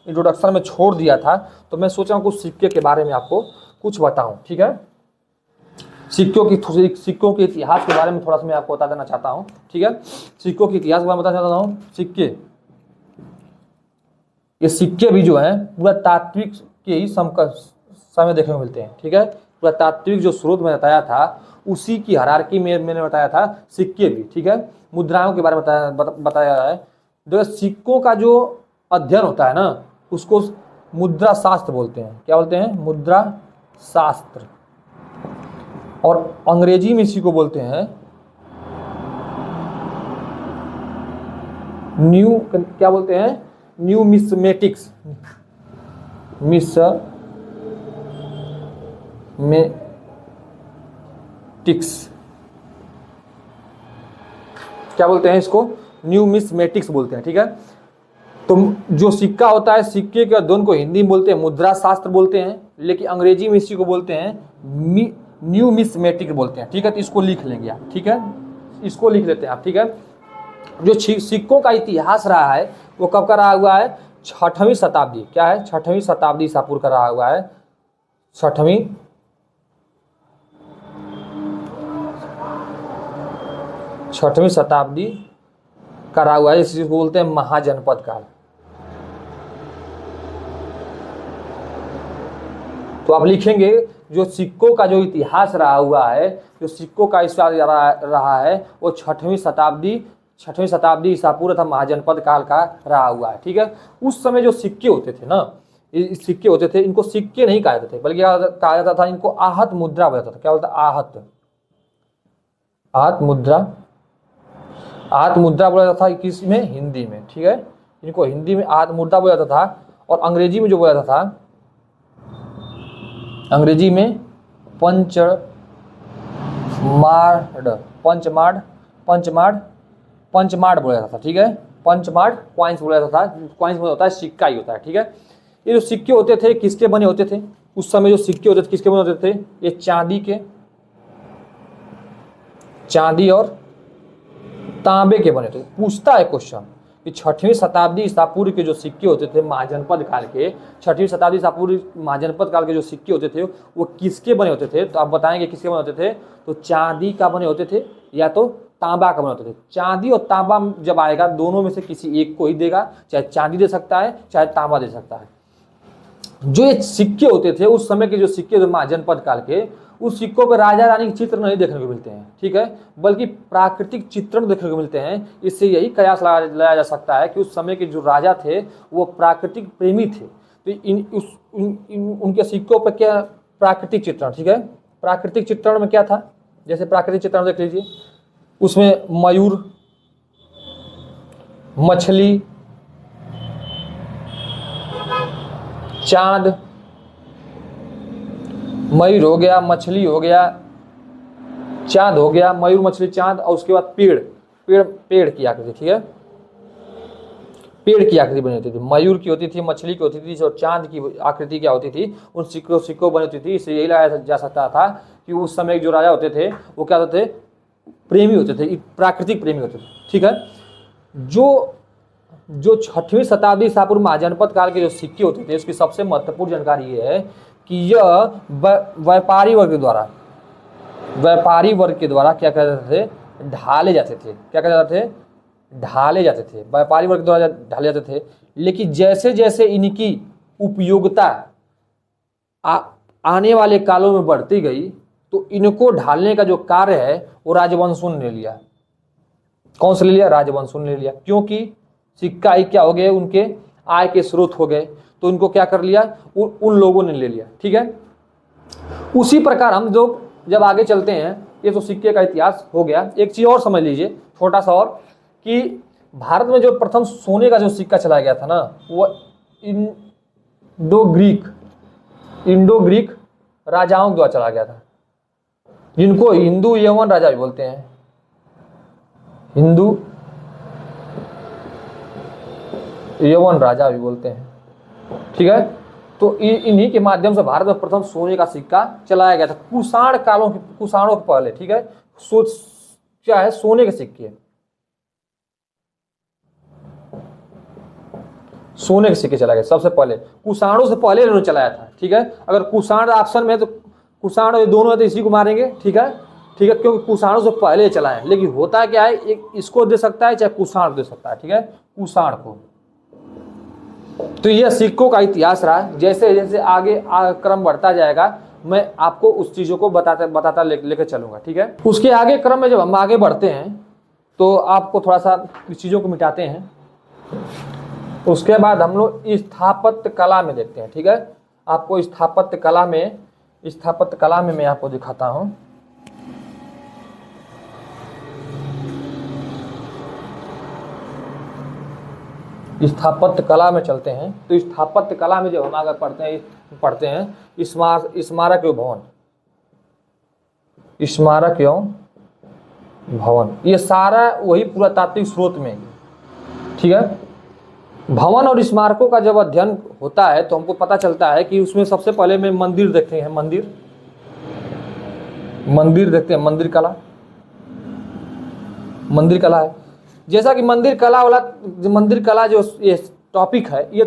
इंट्रोडक्शन में छोड़ दिया था, तो मैं सोचा कुछ सिक्के के बारे में आपको कुछ बताऊं। ठीक है, सिक्कों के इतिहास के बारे में थोड़ा सा मैं आपको बता देना चाहता हूं। ठीक है, सिक्कों के इतिहास के बारे में बताना चाहता हूं। ये सिक्के भी जो है पूरा तात्विक के ही समय देखने को मिलते हैं। ठीक है, पूरा तात्विक जो स्रोत में बताया था उसी की हायरार्की में मैंने बताया था सिक्के भी। ठीक है, मुद्राओं के बारे में बताया है। देखो, सिक्कों का जो अध्ययन होता है ना, उसको मुद्रा शास्त्र बोलते हैं। क्या बोलते हैं? मुद्रा शास्त्र। और अंग्रेजी में इसी को बोलते हैं क्या बोलते हैं? न्यूमिस्मेटिक्स। क्या बोलते हैं इसको? न्यूमिस्मेटिक्स बोलते हैं। ठीक है, तो जो सिक्का होता है, सिक्के के दोनों को हिंदी में बोलते हैं मुद्रा शास्त्र बोलते हैं, लेकिन अंग्रेजी में इसी को बोलते हैं न्यूमिस्मेटिक बोलते हैं। ठीक है, तो इसको लिख लेंगे आप। ठीक है, इसको लिख लेते हैं आप। ठीक है, जो सिक्कों का इतिहास रहा है वो कब का रहा हुआ है? 6वीं शताब्दी। क्या है? 6वीं शताब्दी ईसा पूर्व का रहा हुआ है। 6वीं शताब्दी का रहा हुआ है, जिसको बोलते हैं महाजनपद काल। तो आप लिखेंगे जो सिक्कों का जो इतिहास रहा हुआ है, जो सिक्कों का इतिहास रहा है वो 6वीं शताब्दी ईसा पूर्व तथा महाजनपद काल का रहा हुआ है। ठीक है, उस समय जो सिक्के होते थे ना, सिक्के होते थे, इनको सिक्के नहीं कहा जाते थे, बल्कि कहा जाता था इनको आहत मुद्रा बोला जाता था। क्या बोलता? आहत मुद्रा बोला जाता था। किस में? हिंदी में। ठीक है, इनको हिंदी में आहत मुद्रा बोला जाता था। और अंग्रेजी में जो बोला जाता था, अंग्रेजी में पंचमार्ड बोला जाता था। ठीक है, पंचमार्ड कॉइन्स बोला जाता था। कॉइन्स में होता है सिक्का ही होता है। ठीक है, ये जो सिक्के होते थे किसके बने होते थे? उस समय जो सिक्के होते थे किसके बने होते थे? ये चांदी और तांबे के बने थे। पूछता है क्वेश्चन कि 6वीं शताब्दी ईसा पूर्व के जो सिक्के होते थे महाजनपद काल के, 6वीं शताब्दी ईसा पूर्व महाजनपद काल के जो सिक्के होते थे वो किसके बने होते थे? तो आप बताएंगे किसके बने होते थे? तो चांदी का बने होते थे या तो तांबा का बने होते थे। चांदी और तांबा जब आएगा दोनों में से किसी एक को ही देगा, चाहे चांदी दे सकता है चाहे तांबा दे सकता है। जो ये सिक्के होते थे उस समय के जो सिक्के थे महाजनपद काल के, उस सिक्कों पर राजा रानी के चित्र नहीं देखने को मिलते हैं, ठीक है, बल्कि प्राकृतिक चित्रण देखने को मिलते हैं। इससे यही कयास लगाया जा सकता है कि उस समय के जो राजा थे वो प्राकृतिक प्रेमी थे। तो उनके सिक्कों पर क्या प्राकृतिक चित्रण, ठीक है, प्राकृतिक चित्रण में क्या था? जैसे प्राकृतिक चित्रण देख लीजिए, उसमें मयूर, मछली, चांद, मयूर हो गया, मछली हो गया, चांद हो गया, मयूर मछली चांद, और उसके बाद पेड़ की आकृति, ठीक है, पेड़ की आकृति बनी होती थी, मयूर की होती थी, मछली की होती थी, और चांद की आकृति क्या होती थी? उन सिक्कों बनी होती थी। इससे यही लगाया जा सकता था कि उस समय जो राजा होते थे वो क्या होते थे? प्रेमी होते थे, प्राकृतिक प्रेमी होते थे, ठीक है। जो 6वीं शताब्दी ईसा पूर्व महाजनपद काल के जो सिक्के होते थे उसकी सबसे महत्वपूर्ण जानकारी ये है कि यह व्यापारी वर्ग के द्वारा क्या कहते थे? ढाले जाते थे। क्या कहते थे? ढाले जाते थे, व्यापारी वर्ग द्वारा ढाले जाते थे। लेकिन जैसे जैसे इनकी उपयोगिता आने वाले कालों में बढ़ती गई तो इनको ढालने का जो कार्य है वो राजवंशों ने ले लिया। कौन सा ले लिया? राजवंशों ने ले लिया, क्योंकि सिक्का ही क्या हो गए? उनके आय के स्रोत हो गए, तो इनको क्या कर लिया? उन लोगों ने ले लिया, ठीक है। उसी प्रकार हम लोग जब आगे चलते हैं, ये तो सिक्के का इतिहास हो गया। एक चीज और समझ लीजिए छोटा सा और, कि भारत में जो प्रथम सोने का जो सिक्का चलाया गया था ना, वो इंडो ग्रीक राजाओं द्वारा चलाया गया था, जिनको हिंदू यवन राजा भी बोलते हैं। हिंदू यवन राजा भी बोलते हैं, ठीक है। तो इन्हीं के माध्यम से भारत में प्रथम सोने का सिक्का चलाया गया था, कुषाणों के पहले, ठीक है। क्या है? सोने के सिक्के, सोने के सिक्के चलाए गए सबसे पहले। कुषाणों से पहले इन्होंने चलाया था, ठीक है। अगर कुषाण ऑप्शन में है तो कुषाण ये दोनों है तो इसी को मारेंगे, ठीक है, ठीक है, क्योंकि कुषाणों से पहले चलाए। लेकिन होता क्या है, एक इसको दे सकता है चाहे कुषाण दे सकता है, ठीक है, कुषाण को। तो यह सिक्कों का इतिहास रहा। जैसे जैसे आगे क्रम बढ़ता जाएगा मैं आपको उस चीजों को बताता लेकर चलूंगा, ठीक है। उसके आगे क्रम में जब हम आगे बढ़ते हैं तो आपको थोड़ा सा इस चीजों को मिटाते हैं। उसके बाद हम लोग स्थापत्य कला में देखते हैं, ठीक है। आपको स्थापत्य कला में मैं आपको दिखाता हूं। स्थापत्य कला में चलते हैं। तो स्थापत्य कला में जब हम आगे पढ़ते हैं स्मारक एवं भवन, ये सारा वही पुरातात्विक स्रोत में, ठीक है। भवन और स्मारकों का जब अध्ययन होता है तो हमको पता चलता है कि उसमें सबसे पहले में मंदिर देखते हैं, मंदिर देखते हैं, मंदिर कला है। जैसा कि मंदिर कला जो ये टॉपिक है, ये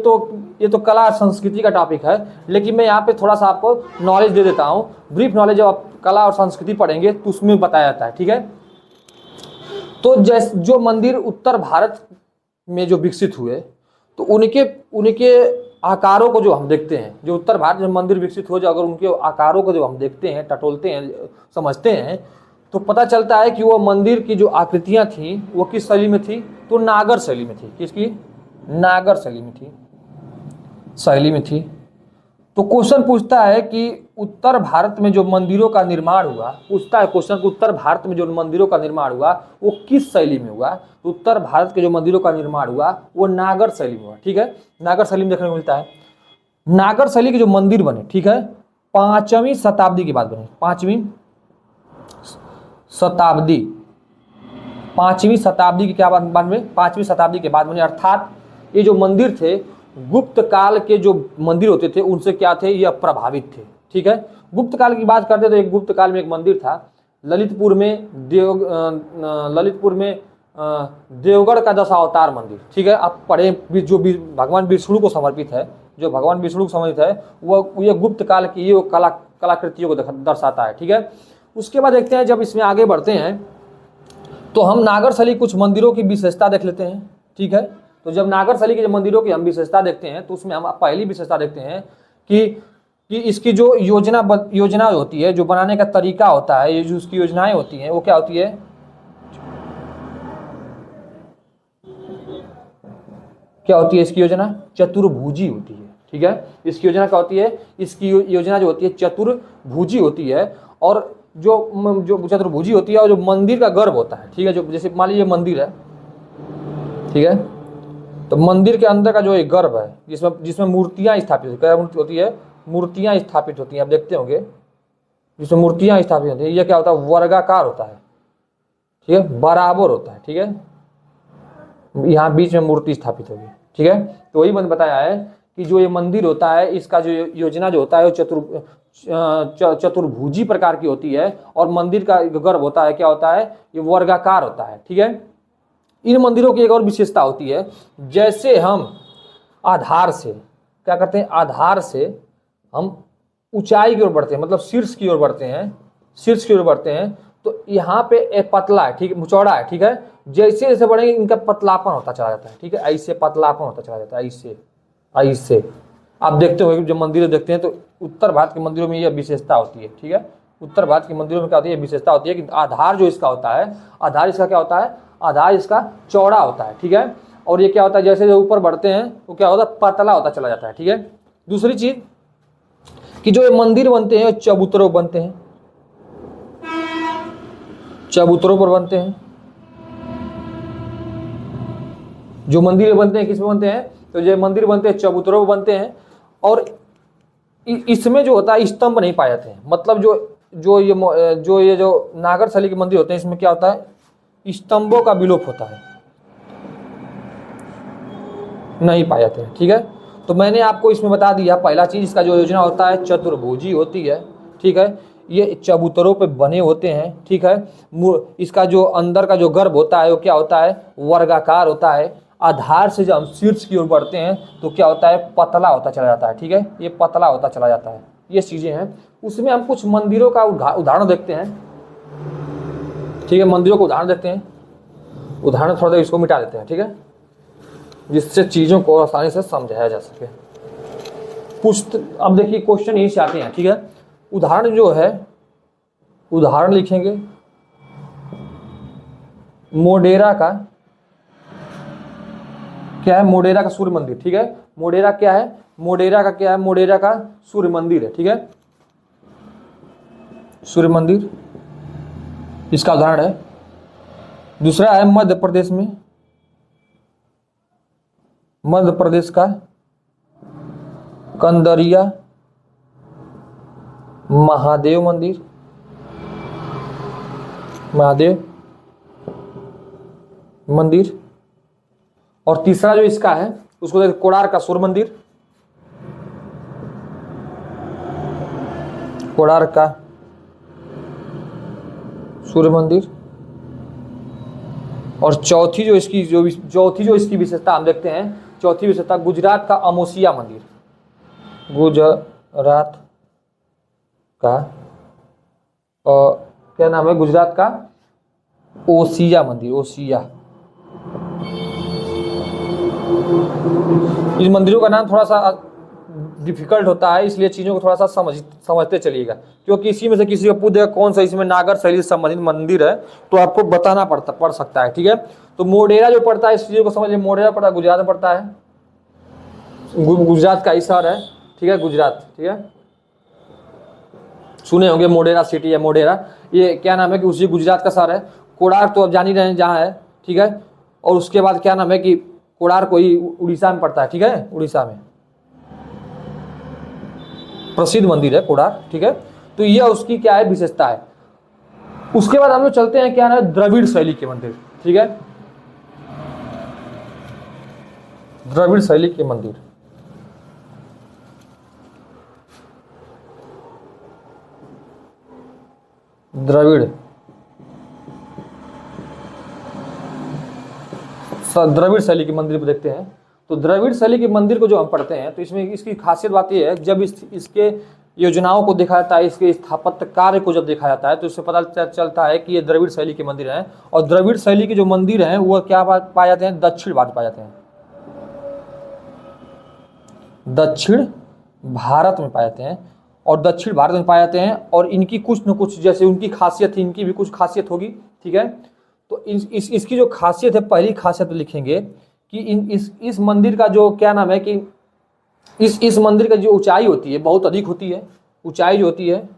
तो कला संस्कृति का टॉपिक है, लेकिन मैं यहाँ पे थोड़ा सा आपको नॉलेज दे देता हूँ, ब्रीफ नॉलेज। जब आप कला और संस्कृति पढ़ेंगे तो उसमें बताया जाता है, ठीक है। तो जो मंदिर उत्तर भारत में जो विकसित हुए तो उनके आकारों को जो हम देखते हैं, जो उत्तर भारत में मंदिर विकसित हो, जो अगर उनके आकारों को जो हम देखते हैं, टटोलते हैं, समझते हैं, तो पता चलता है कि वो मंदिर की जो आकृतियां थी वो किस शैली में थी? तो नागर शैली में थी। किसकी? नागर शैली में थी। तो क्वेश्चन पूछता है कि उत्तर भारत में जो मंदिरों का निर्माण हुआ, उत्तर भारत में जो मंदिरों का निर्माण हुआ वो किस शैली में हुआ? तो उत्तर भारत के जो मंदिरों का निर्माण हुआ वो नागर शैली में हुआ, ठीक है। नागर शैली में देखने को मिलता है। नागर शैली के जो मंदिर बने, ठीक है, 5वीं शताब्दी के बाद बने। 5वीं शताब्दी के बाद बने, अर्थात ये जो मंदिर थे गुप्त काल के जो मंदिर होते थे उनसे क्या थे? ये प्रभावित थे, ठीक है। गुप्त काल की बात करते तो गुप्त काल में एक मंदिर था ललितपुर में देवगढ़ का दशावतार मंदिर, ठीक है, आप पढ़े, जो भगवान विष्णु को समर्पित है, जो भगवान विष्णु को समर्पित है, वह ये गुप्त काल की ये कलाकृतियों को दर्शाता है, ठीक है। उसके बाद देखते हैं, जब इसमें आगे बढ़ते हैं तो हम नागरसली कुछ मंदिरों की विशेषता देख लेते हैं, ठीक है। तो जब नागरसली के मंदिरों की हम विशेषता देखते हैं तो उसमें हम पहली विशेषता देखते हैं कि इसकी जो योजना होती है, जो बनाने का तरीका होता है, ये जो उसकी योजनाएं होती हैं वो क्या होती है, क्या होती है इसकी योजना, चतुर्भुजी होती है, ठीक है। इसकी योजना क्या होती है, इसकी योजना जो होती है चतुर्भुजी होती है। और जो चतुर्भुजी होती है और जो मंदिर का गर्भ होता है, ठीक है, जो जैसे मान लीजिए मंदिर है, ठीक है, तो मंदिर के अंदर का जो एक गर्भ है जिसमें मूर्तियां स्थापित होती है, मूर्तियां स्थापित होती हैं, आप देखते होंगे जिसमें मूर्तियां स्थापित होती है, यह क्या होता है, वर्गाकार होता है, ठीक है, बराबर होता है, ठीक है, यहाँ बीच में मूर्ति स्थापित होगी, ठीक है। तो वही मैंने बताया है कि जो ये मंदिर होता है, इसका जो योजना जो होता है वो चतुर्भुजी प्रकार की होती है। और मंदिर का गर्भ होता है, क्या होता है, ये वर्गाकार होता है, ठीक है। इन मंदिरों की एक और विशेषता होती है, जैसे हम आधार से क्या करते हैं, आधार से हम ऊंचाई की ओर बढ़ते हैं, मतलब शीर्ष की ओर बढ़ते हैं, शीर्ष की ओर बढ़ते हैं, तो यहाँ पे एक पतला है, ठीक है, चौड़ा है, ठीक है। जैसे जैसे बढ़ेंगे इनका पतलापन होता चला जाता है, ठीक है, ऐसे पतलापन होता चला जाता है, ऐसे आप देखते हो जब मंदिर देखते हैं तो उत्तर भारत के मंदिरों में यह विशेषता होती है, ठीक है। उत्तर भारत के मंदिरों में क्या होती है, विशेषता होती है कि आधार जो इसका होता है, आधार इसका क्या होता है, आधार इसका चौड़ा होता है, ठीक है। और ये क्या होता है, जैसे जो ऊपर बढ़ते हैं तो क्या होता है, पतला होता चला जाता है, ठीक है। दूसरी चीज कि जो ये मंदिर बनते हैं चबूतरों बनते हैं, चबूतरों पर बनते हैं। जो मंदिर बनते हैं किस में बनते हैं, तो जो मंदिर बनते हैं चबूतरों पर बनते हैं। और इसमें जो होता है स्तंभ नहीं पाए जाते हैं, मतलब जो नागरसली के मंदिर होते हैं इसमें क्या होता है, स्तंभों का विलोप होता है, नहीं पाए जाते हैं, ठीक है। तो मैंने आपको इसमें बता दिया, पहला चीज इसका जो योजना होता है चतुर्भुजी होती है, ठीक है, ये चबूतरों पे बने होते हैं, ठीक है। इसका जो अंदर का जो गर्भ होता है वो क्या होता है, वर्गाकार होता है। आधार से जब हम शीर्ष की ओर बढ़ते हैं तो क्या होता है, पतला होता चला जाता है, ठीक है, ये पतला होता चला जाता है, ये चीजें हैं। उसमें हम कुछ मंदिरों का उदाहरण देखते हैं, ठीक है, मंदिरों को उदाहरण देखते हैं, उदाहरण थोड़ा देर इसको मिटा देते हैं, ठीक है, जिससे चीजों को आसानी से समझाया जा सके। अब देखिए क्वेश्चन यही से आते हैं, ठीक है। उदाहरण जो है, उदाहरण लिखेंगे मोडेरा का, क्या है, मोडेरा का सूर्य मंदिर, ठीक है। मोडेरा क्या है, मोडेरा का क्या है, मोडेरा का सूर्य मंदिर है, ठीक है, सूर्य मंदिर इसका उदाहरण है। दूसरा है मध्य प्रदेश में, मध्य प्रदेश का कंदरिया महादेव मंदिर, महादेव मंदिर। और तीसरा जो इसका है उसको देखते कोणार्क का सूर्य मंदिर, कोणार्क का सूर्य मंदिर। और चौथी जो इसकी विशेषता हम देखते हैं, चौथी विशेषता गुजरात का अमोसिया मंदिर, गुजरात का क्या नाम है, गुजरात का ओसिया मंदिर, ओसिया। इन मंदिरों का नाम थोड़ा सा डिफिकल्ट होता है, इसलिए चीजों को थोड़ा सा समझते चलिएगा, क्योंकि इसी में से किसी को पूछ देगा कौन सा इसमें नागर शैली से संबंधित मंदिर है तो आपको बताना पड़ सकता है, ठीक है। तो मोडेरा जो पड़ता है, इस चीज को समझिए, मोडेरा पड़ता है गुजरात में पड़ता है, गुजरात का ही शहर है, ठीक है, गुजरात, ठीक है, सुने होंगे मोडेरा सिटी है, मोडेरा ये क्या नाम है कि उसी गुजरात का शहर है। कोणार्क तो अब जान ही रहे हैं जहाँ है, ठीक है। और उसके बाद क्या नाम है कि कोणार्क कोई उड़ीसा में पड़ता है, ठीक है, उड़ीसा में प्रसिद्ध मंदिर है कोणार्क, ठीक है। तो यह उसकी क्या है, विशेषता है। उसके बाद हम लोग चलते हैं क्या है, द्रविड़ शैली के मंदिर, ठीक है, द्रविड़ शैली के मंदिर। द्रविड़ द्रविड़ शैली के मंदिर को देखते हैं, तो द्रविड़ शैली के मंदिर को जो हम पढ़ते हैं तो इसमें इसकी खासियत बात यह है, जब इसके योजनाओं को देखा जाता है, इसके स्थापत्य कार्य को जब देखा जाता है तो इससे पता चलता है कि ये द्रविड़ शैली के मंदिर हैं। और द्रविड़ शैली के जो मंदिर हैं वो क्या पाए जाते हैं, दक्षिण भारत पाए जाते हैं, दक्षिण भारत में पाए जाते हैं और दक्षिण भारत में पाए जाते हैं। और इनकी कुछ न कुछ, जैसे उनकी खासियत थी, इनकी भी कुछ खासियत होगी, ठीक है। तो इसकी जो खासियत है, पहली खासियत लिखेंगे कि इस मंदिर का जो क्या नाम है कि इस मंदिर का जो ऊंचाई होती है बहुत अधिक होती है। ऊंचाई जो होती है,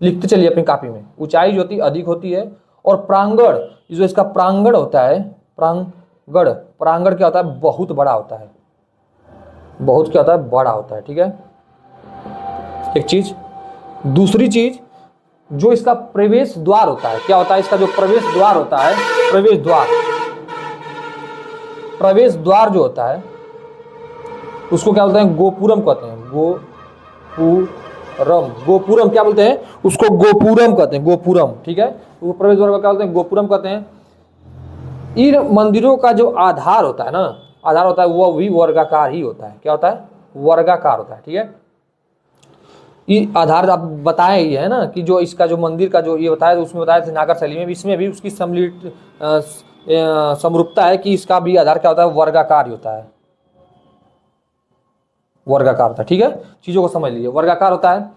लिखते चलिए अपनी कॉपी में, ऊंचाई जो होती है अधिक होती है। और प्रांगण, जो इसका प्रांगण होता है, प्रांगण क्या होता है, बहुत बड़ा होता है, बहुत क्या होता है, बड़ा होता है, ठीक है, एक चीज। दूसरी चीज, जो इसका प्रवेश द्वार होता है, क्या होता है, इसका जो प्रवेश द्वार होता है, प्रवेश द्वार जो होता है उसको क्या बोलते हैं, गोपुरम कहते हैं, गोपुरम क्या बोलते हैं उसको, गोपुरम कहते हैं, गोपुरम, ठीक है। वो प्रवेश द्वार को क्या बोलते हैं, गोपुरम कहते हैं। इन मंदिरों का जो आधार होता है ना, आधार होता है वो भी वर्गाकार ही होता है, क्या होता है, वर्गाकार होता है, ठीक है। ये आधार आप बताए ही है ना कि जो इसका जो मंदिर का जो ये बताया, उसमें बताया था नागर शैली में, इसमें भी उसकी समरूपता है कि इसका भी आधार क्या होता है, वर्गाकार ही होता है, वर्गाकार होता है, ठीक है। चीजों को समझ लीजिए, वर्गाकार होता है।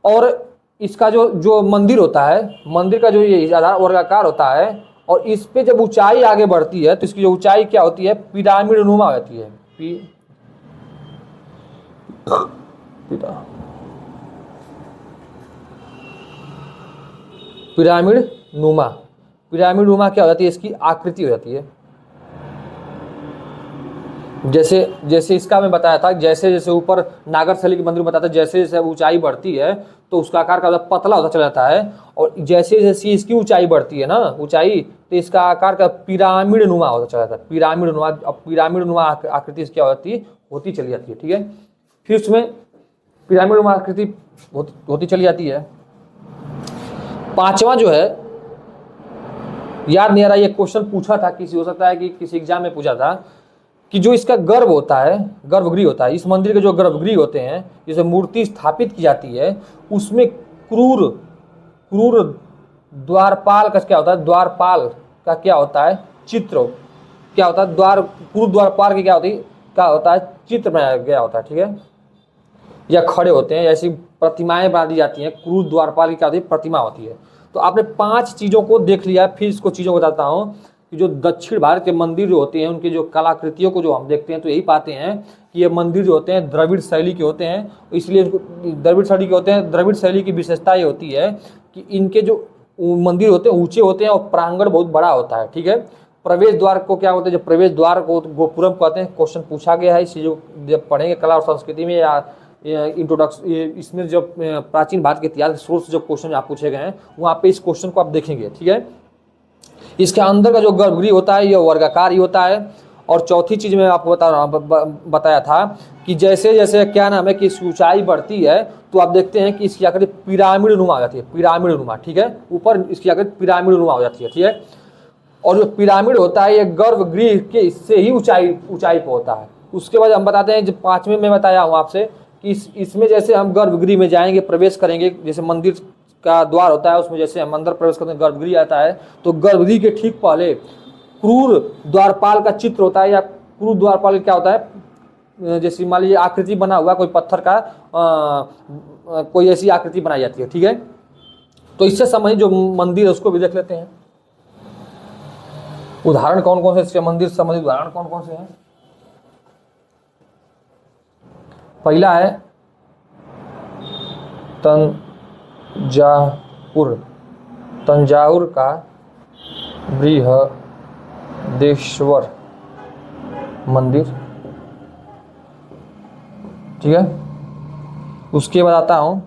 और इसका जो मंदिर होता है, मंदिर का जो ये आधार वर्गाकार होता है। और इस पे जब ऊंचाई आगे बढ़ती है तो इसकी जो ऊंचाई क्या होती है, पिरामिड नुमा होती है, पिरामिड नुमा क्या हो जाती है, इसकी आकृति हो जाती है। जैसे इसका मैं बताया था, जैसे जैसे ऊपर नागर शैली के मंदिर में बताया था, जैसे जैसे ऊंचाई बढ़ती है तो उसका आकार का पतला होता चला जाता है। और जैसे जैसे इसकी ऊंचाई बढ़ती है ना, ऊंचाई, तो इसका आकार का पिरामिड नुमा होता चला जाता है, पिरामिड नुमा। अब पिरामिड नुमा आकृति क्या होती चली जाती है, ठीक है। फिर उसमें पिरामिड नुमा आकृति होती चली जाती है। पांचवा जो है, याद नहीं आ रहा, ये क्वेश्चन पूछा था किसी, हो सकता है कि किसी एग्जाम में पूछा था, कि जो इसका गर्भ होता है, गर्भगृह होता है, इस मंदिर के जो गर्भगृह होते हैं, जिसे मूर्ति स्थापित की जाती है, उसमें क्रूर द्वारपाल का क्या होता है, द्वारपाल का क्या होता है, चित्र क्या होता है, क्रूर द्वारपाल की क्या होता है, चित्र बनाया गया होता है, ठीक है। या खड़े होते हैं, ऐसी प्रतिमाएं बना दी जाती हैं, क्रूर द्वारपाल की क्या होती है, प्रतिमा होती है। तो आपने 5 चीजों को देख लिया। फिर इसको चीजों को बताता हूँ कि जो दक्षिण भारत के मंदिर जो होते हैं, उनकी जो कलाकृतियों को जो हम देखते हैं तो यही पाते हैं कि ये मंदिर जो होते हैं द्रविड़ शैली के होते हैं, इसलिए द्रविड़ शैली के होते हैं। द्रविड़ शैली की विशेषता ये होती है कि इनके जो मंदिर होते हैं ऊंचे होते हैं और प्रांगण बहुत बड़ा होता है, ठीक है। प्रवेश द्वार को क्या होता है, जो प्रवेश द्वार को गोपुरम कहते हैं। क्वेश्चन पूछा गया है, इसी जो जब पढ़ेंगे कला और संस्कृति में या इंट्रोडक्शन, इसमें जब प्राचीन भारत के इतिहास के स्रोत से जो क्वेश्चन आप पूछे गए हैं वहाँ पे इस क्वेश्चन को आप देखेंगे, ठीक है। इसके अंदर का जो गर्भगृह होता है यह वर्गाकार ही होता है। और चौथी चीज मैं आपको बताया था कि जैसे जैसे क्या नाम है कि इसकी ऊंचाई बढ़ती है तो आप देखते हैं कि इसकी आकृति पिरामिड नुमा हो जाती है, पिरामिड नुमा, ठीक है। ऊपर इसकी आकृति पिरामिड नुमा हो जाती है, ठीक है। और जो पिरामिड होता है ये गर्भगृह के इससे ही ऊंचाई पर होता है। उसके बाद हम बताते हैं, जो 5वें में बताया हूँ आपसे कि इसमें जैसे हम गर्भगृह में जाएंगे, प्रवेश करेंगे, जैसे मंदिर का द्वार होता है उसमें जैसे हम अंदर प्रवेश करते हैं गर्भगृह आता है, तो गर्भगृह के ठीक पहले क्रूर द्वारपाल का चित्र होता है। या क्रूर द्वारपाल क्या होता है, जैसे मान लीजिए आकृति बना हुआ कोई पत्थर का, कोई ऐसी आकृति बनाई जाती है, ठीक है। तो इससे संबंधित जो मंदिर है उसको भी देख लेते हैं। उदाहरण कौन कौन से मंदिर संबंधित उदाहरण कौन कौन से हैं। पहला है तंजावुर का बृहदेश्वर मंदिर, ठीक है। उसके बाद आता हूँ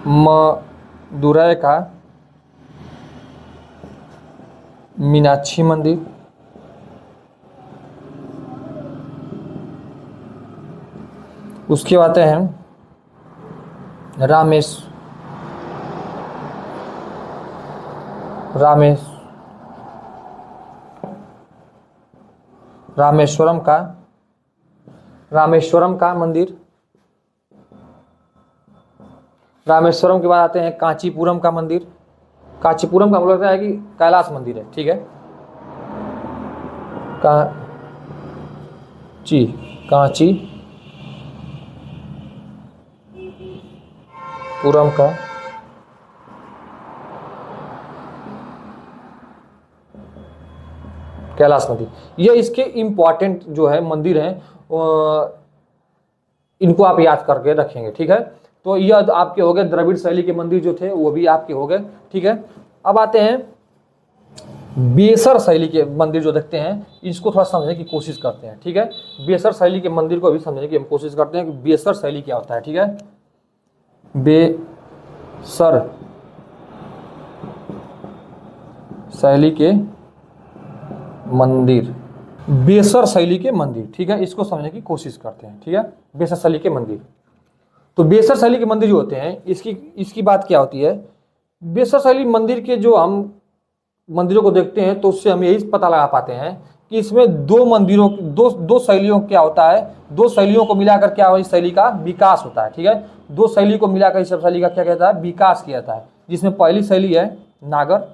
मदुरै का मीनाक्षी मंदिर, उसके बाद आते हैं रामेश्वरम का मंदिर। रामेश्वरम के बाद आते हैं कांचीपुरम का मंदिर। कांचीपुरम का मतलब लगता है कि कैलाश मंदिर है, ठीक है। कांचीपुरम का कैलाश मंदिर, ये इसके इम्पॉर्टेंट जो है मंदिर हैं, इनको आप याद करके रखेंगे, ठीक है। तो यह आपके हो गए द्रविड़ शैली के मंदिर जो थे, वो भी आपके हो गए, ठीक है। अब आते हैं बेसर शैली के मंदिर जो देखते हैं, इसको थोड़ा समझने की कोशिश करते हैं, ठीक है। बेसर शैली के मंदिर को भी समझने की हम कोशिश करते हैं कि बेसर शैली क्या होता है, ठीक है। बेसर शैली के मंदिर, बेसर शैली के मंदिर, ठीक है, इसको समझने की कोशिश करते हैं, ठीक है। बेसर शैली के मंदिर, तो बेसर शैली के मंदिर जो होते हैं, इसकी बात क्या होती है। बेसर शैली मंदिर के जो हम मंदिरों को देखते हैं, तो उससे हम यही पता लगा पाते हैं कि इसमें दो शैलियों क्या होता है, दो शैलियों को मिलाकर क्या इस शैली का विकास होता है, ठीक है। दो शैली को मिलाकर इस शैली का क्या कहता है, विकास किया जाता है। जिसमें पहली शैली है नागर,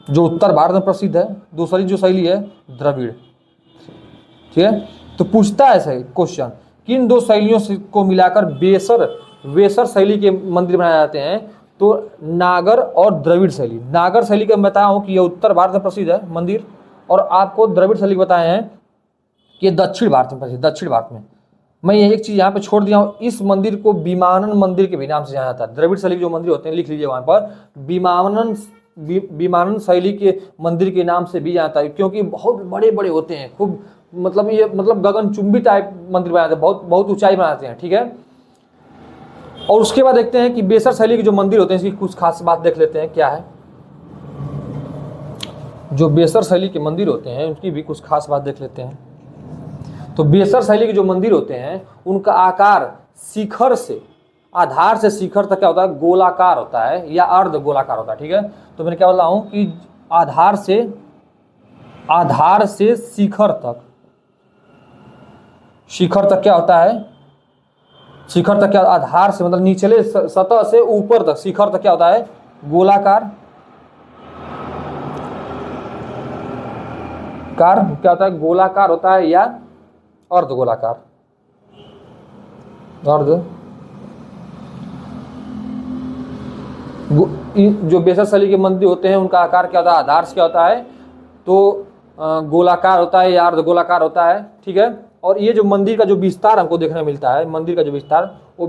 जो उत्तर भारत में प्रसिद्ध है। दूसरी जो शैली है द्रविड़, ठीक है। तो पूछता है सही क्वेश्चन, किन दो शैलियों को मिलाकर बेसर शैली के मंदिर बनाए जाते हैं। तो नागर और द्रविड़ शैली। नागर शैली का मैं बताया हूँ कि यह उत्तर भारत में प्रसिद्ध है मंदिर, और आपको द्रविड़ शैली बताए हैं कि दक्षिण भारत में प्रसिद्ध, दक्षिण भारत में। मैं ये एक चीज़ यहाँ पे छोड़ दिया हूँ, इस मंदिर को विमानन मंदिर के भी नाम से जाना जाता है। द्रविड़ शैली के जो मंदिर होते हैं, लिख लीजिए वहाँ पर, विमानन शैली के मंदिर के नाम से भी जाता है, क्योंकि बहुत बड़े बड़े होते हैं, खूब मतलब गगनचुंबी टाइप मंदिर बनाते हैं, बहुत ऊंचाई बनाते हैं, ठीक है। और उसके बाद देखते हैं कि बेसर शैली के जो मंदिर होते हैं, इसकी कुछ खास बात देख लेते हैं क्या है। जो बेसर शैली के मंदिर होते हैं, उनकी भी कुछ खास बात देख लेते हैं। तो बेसर शैली के जो मंदिर होते हैं, उनका आकार शिखर से, आधार से शिखर तक क्या होता है, गोलाकार होता है या अर्ध गोलाकार होता है, ठीक है। तो मैंने क्या बोला हूं कि आधार से शिखर तक क्या होता है, शिखर तक क्या, आधार से मतलब निचले सतह से ऊपर तक, शिखर तक क्या होता है, गोलाकार क्या होता है, गोलाकार होता है या अर्ध गोलाकार। जो बेसर शैली के मंदिर होते हैं, उनका आकार क्या होता है, आधार से क्या होता है, तो गोलाकार होता है या अर्ध गोलाकार होता है, ठीक है। और ये जो मंदिर का जो विस्तार हमको देखने मिलता है, मंदिर का जो विस्तार, वो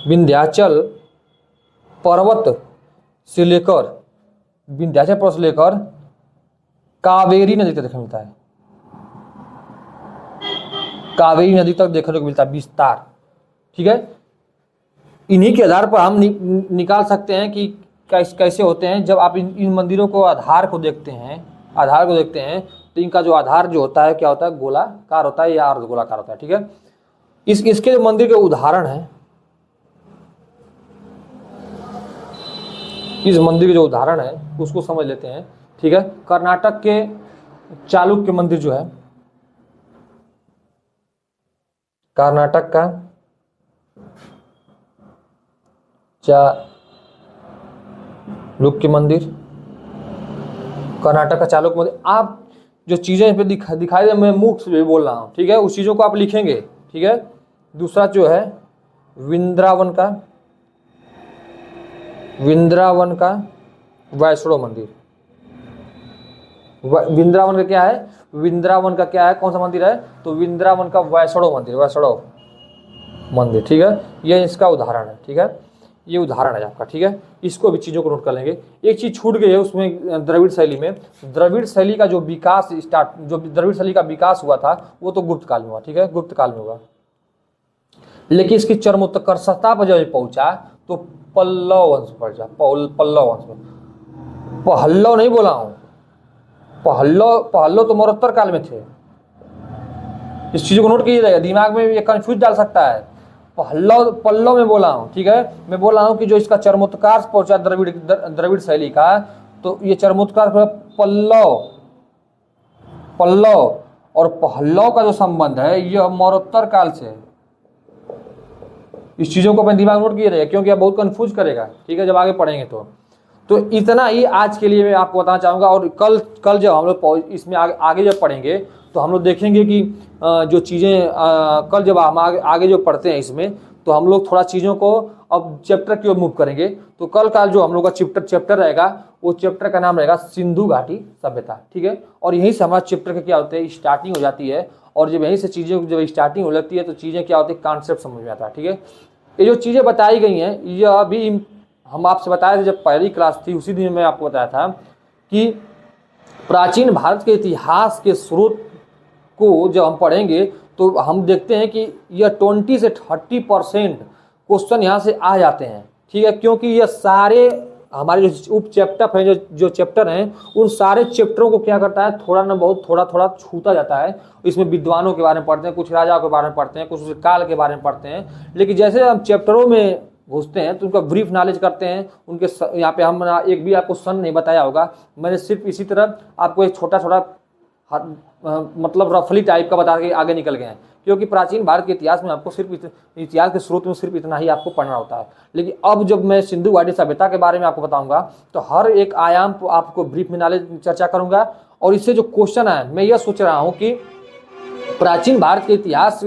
विंध्याचल पर्वत से लेकर कावेरी नदी तक देखने मिलता है, कावेरी नदी तक देखने को मिलता है विस्तार, ठीक है। इन्हीं के आधार पर हम निकाल सकते हैं कि कैसे होते हैं। जब आप इन मंदिरों को आधार को देखते हैं, तो इनका जो आधार जो होता है क्या होता है, गोलाकार होता है या अर्ध गोलाकार होता है, ठीक है। इसके जो मंदिर के उदाहरण है, इस मंदिर के जो उदाहरण है उसको समझ लेते हैं, ठीक है। कर्नाटक के चालुक्य मंदिर जो है, कर्नाटक का चालुक्य मंदिर, कर्नाटक का चालुक्य मंदिर। आप जो चीजें पे दिखाई दे, मैं मुख से भी बोल रहा हूँ, ठीक है, उस चीजों को आप लिखेंगे, ठीक है। दूसरा जो है वृंदावन का वैष्णो मंदिर। वृंदावन का क्या है, कौन सा मंदिर है, तो वृंदावन का वैष्णो मंदिर, ठीक है। ये इसका उदाहरण है, ठीक है, ये उदाहरण है आपका, ठीक है। इसको भी चीज़ों को नोट कर लेंगे। एक चीज़ छूट गई है उसमें, द्रविड़ शैली में, द्रविड़ शैली का जो विकास जो द्रविड़ शैली का विकास हुआ था, वो तो गुप्त काल में हुआ, ठीक है, गुप्त काल में हुआ। लेकिन इसकी चरमोत्कर्षता पर जब पहुंचा तो पल्लव वंश पर जा, पल्लव वंश में, पहल्लव नहीं बोला हूं, पहल्लव तो मरोत्तर काल में थे। इस चीज को नोट कीजिएगा, दिमाग में ये कंफ्यूज डाल सकता है। पल्लव में बोला हूं, ठीक है। मैं बोला हूं कि जो इसका चरमोत्कर्ष पहुंचा द्रविड़ शैली का, तो ये चरमोत्कर्ष पल्लव, पल्लव और पल्लव का जो संबंध है यह मौर्योत्तर काल से है। इस चीज़ों को अपने दिमाग नोट किए रहेगा, क्योंकि आप बहुत कंफ्यूज करेगा, ठीक है, जब आगे पढ़ेंगे तो इतना ही आज के लिए मैं आपको बताना चाहूँगा। और कल जब हम लोग इसमें आगे जब पढ़ेंगे तो हम लोग देखेंगे कि जो चीज़ें कल जब हम आगे जो पढ़ते हैं इसमें, तो हम लोग थोड़ा चीज़ों को अब चैप्टर की ओर मूव करेंगे। तो कल का जो हम लोग का चैप्टर रहेगा, वो चैप्टर का नाम रहेगा सिंधु घाटी सभ्यता, ठीक है। और यहीं से हमारा चैप्टर का क्या होता है, स्टार्टिंग हो जाती है। और जब यहीं से चीज़ें जब स्टार्टिंग हो जाती है तो चीज़ें क्या होती है, कॉन्सेप्ट समझ में आता है, ठीक है। ये जो चीज़ें बताई गई हैं, यह अभी हम आपसे बताए थे जब पहली क्लास थी, उसी दिन मैं आपको बताया था कि प्राचीन भारत के इतिहास के स्रोत को जब हम पढ़ेंगे तो हम देखते हैं कि यह 20 से 30% क्वेश्चन यहाँ से आ जाते हैं, ठीक है। क्योंकि यह सारे हमारे जो उप चैप्टर हैं, जो चैप्टर हैं, उन सारे चैप्टरों को क्या करता है, थोड़ा ना बहुत थोड़ा थोड़ा छूता जाता है। इसमें विद्वानों के बारे में पढ़ते हैं, कुछ राजाओं के बारे में पढ़ते हैं, कुछ काल के बारे में पढ़ते हैं। लेकिन जैसे हम चैप्टरों में घुसते हैं तो उनका ब्रीफ नॉलेज करते हैं। उनके यहाँ पे हम एक भी आपको सन नहीं बताया होगा, मैंने सिर्फ इसी तरह आपको एक छोटा छोटा मतलब रफली टाइप का बता के आगे निकल गए हैं। क्योंकि प्राचीन भारत के इतिहास में आपको सिर्फ इतिहास के स्रोत में सिर्फ इतना ही आपको पढ़ना होता है। लेकिन अब जब मैं सिंधु घाटी सभ्यता के बारे में आपको बताऊंगा तो हर एक आयाम को आपको ब्रीफ में नॉलेज चर्चा करूंगा। और इससे जो क्वेश्चन है, मैं यह सोच रहा हूँ कि प्राचीन भारत के इतिहास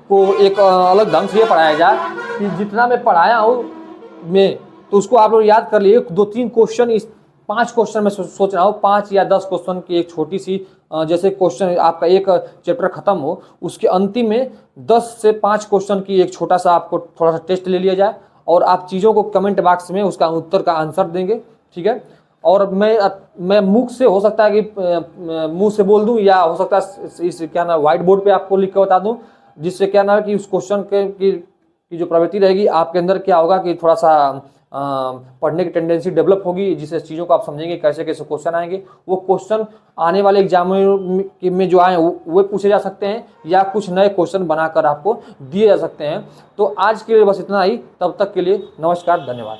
को एक अलग ढंग से पढ़ाया जाए कि जितना मैं पढ़ाया हूँ मैं, तो उसको आप लोग याद कर लिए। 2-3 क्वेश्चन, इस 5 क्वेश्चन मैं सोच रहा हूँ, 5 या 10 क्वेश्चन की एक छोटी सी जैसे क्वेश्चन आपका एक चैप्टर खत्म हो, उसके अंतिम में 10 से 5 क्वेश्चन की एक छोटा सा आपको थोड़ा सा टेस्ट ले लिया जाए और आप चीज़ों को कमेंट बॉक्स में उसका उत्तर का आंसर देंगे, ठीक है। और मैं मुख से हो सकता है कि मुंह से बोल दूं, या हो सकता है इस क्या ना व्हाइट बोर्ड पे आपको लिख कर बता दूं, जिससे क्या ना कि उस क्वेश्चन की जो प्रवृत्ति रहेगी आपके अंदर क्या होगा कि थोड़ा सा पढ़ने की टेंडेंसी डेवलप होगी, जिससे चीज़ों को आप समझेंगे कैसे कैसे क्वेश्चन आएंगे। वो क्वेश्चन आने वाले एग्जाम में जो आए वो पूछे जा सकते हैं, या कुछ नए क्वेश्चन बनाकर आपको दिए जा सकते हैं। तो आज के लिए बस इतना ही, तब तक के लिए नमस्कार, धन्यवाद।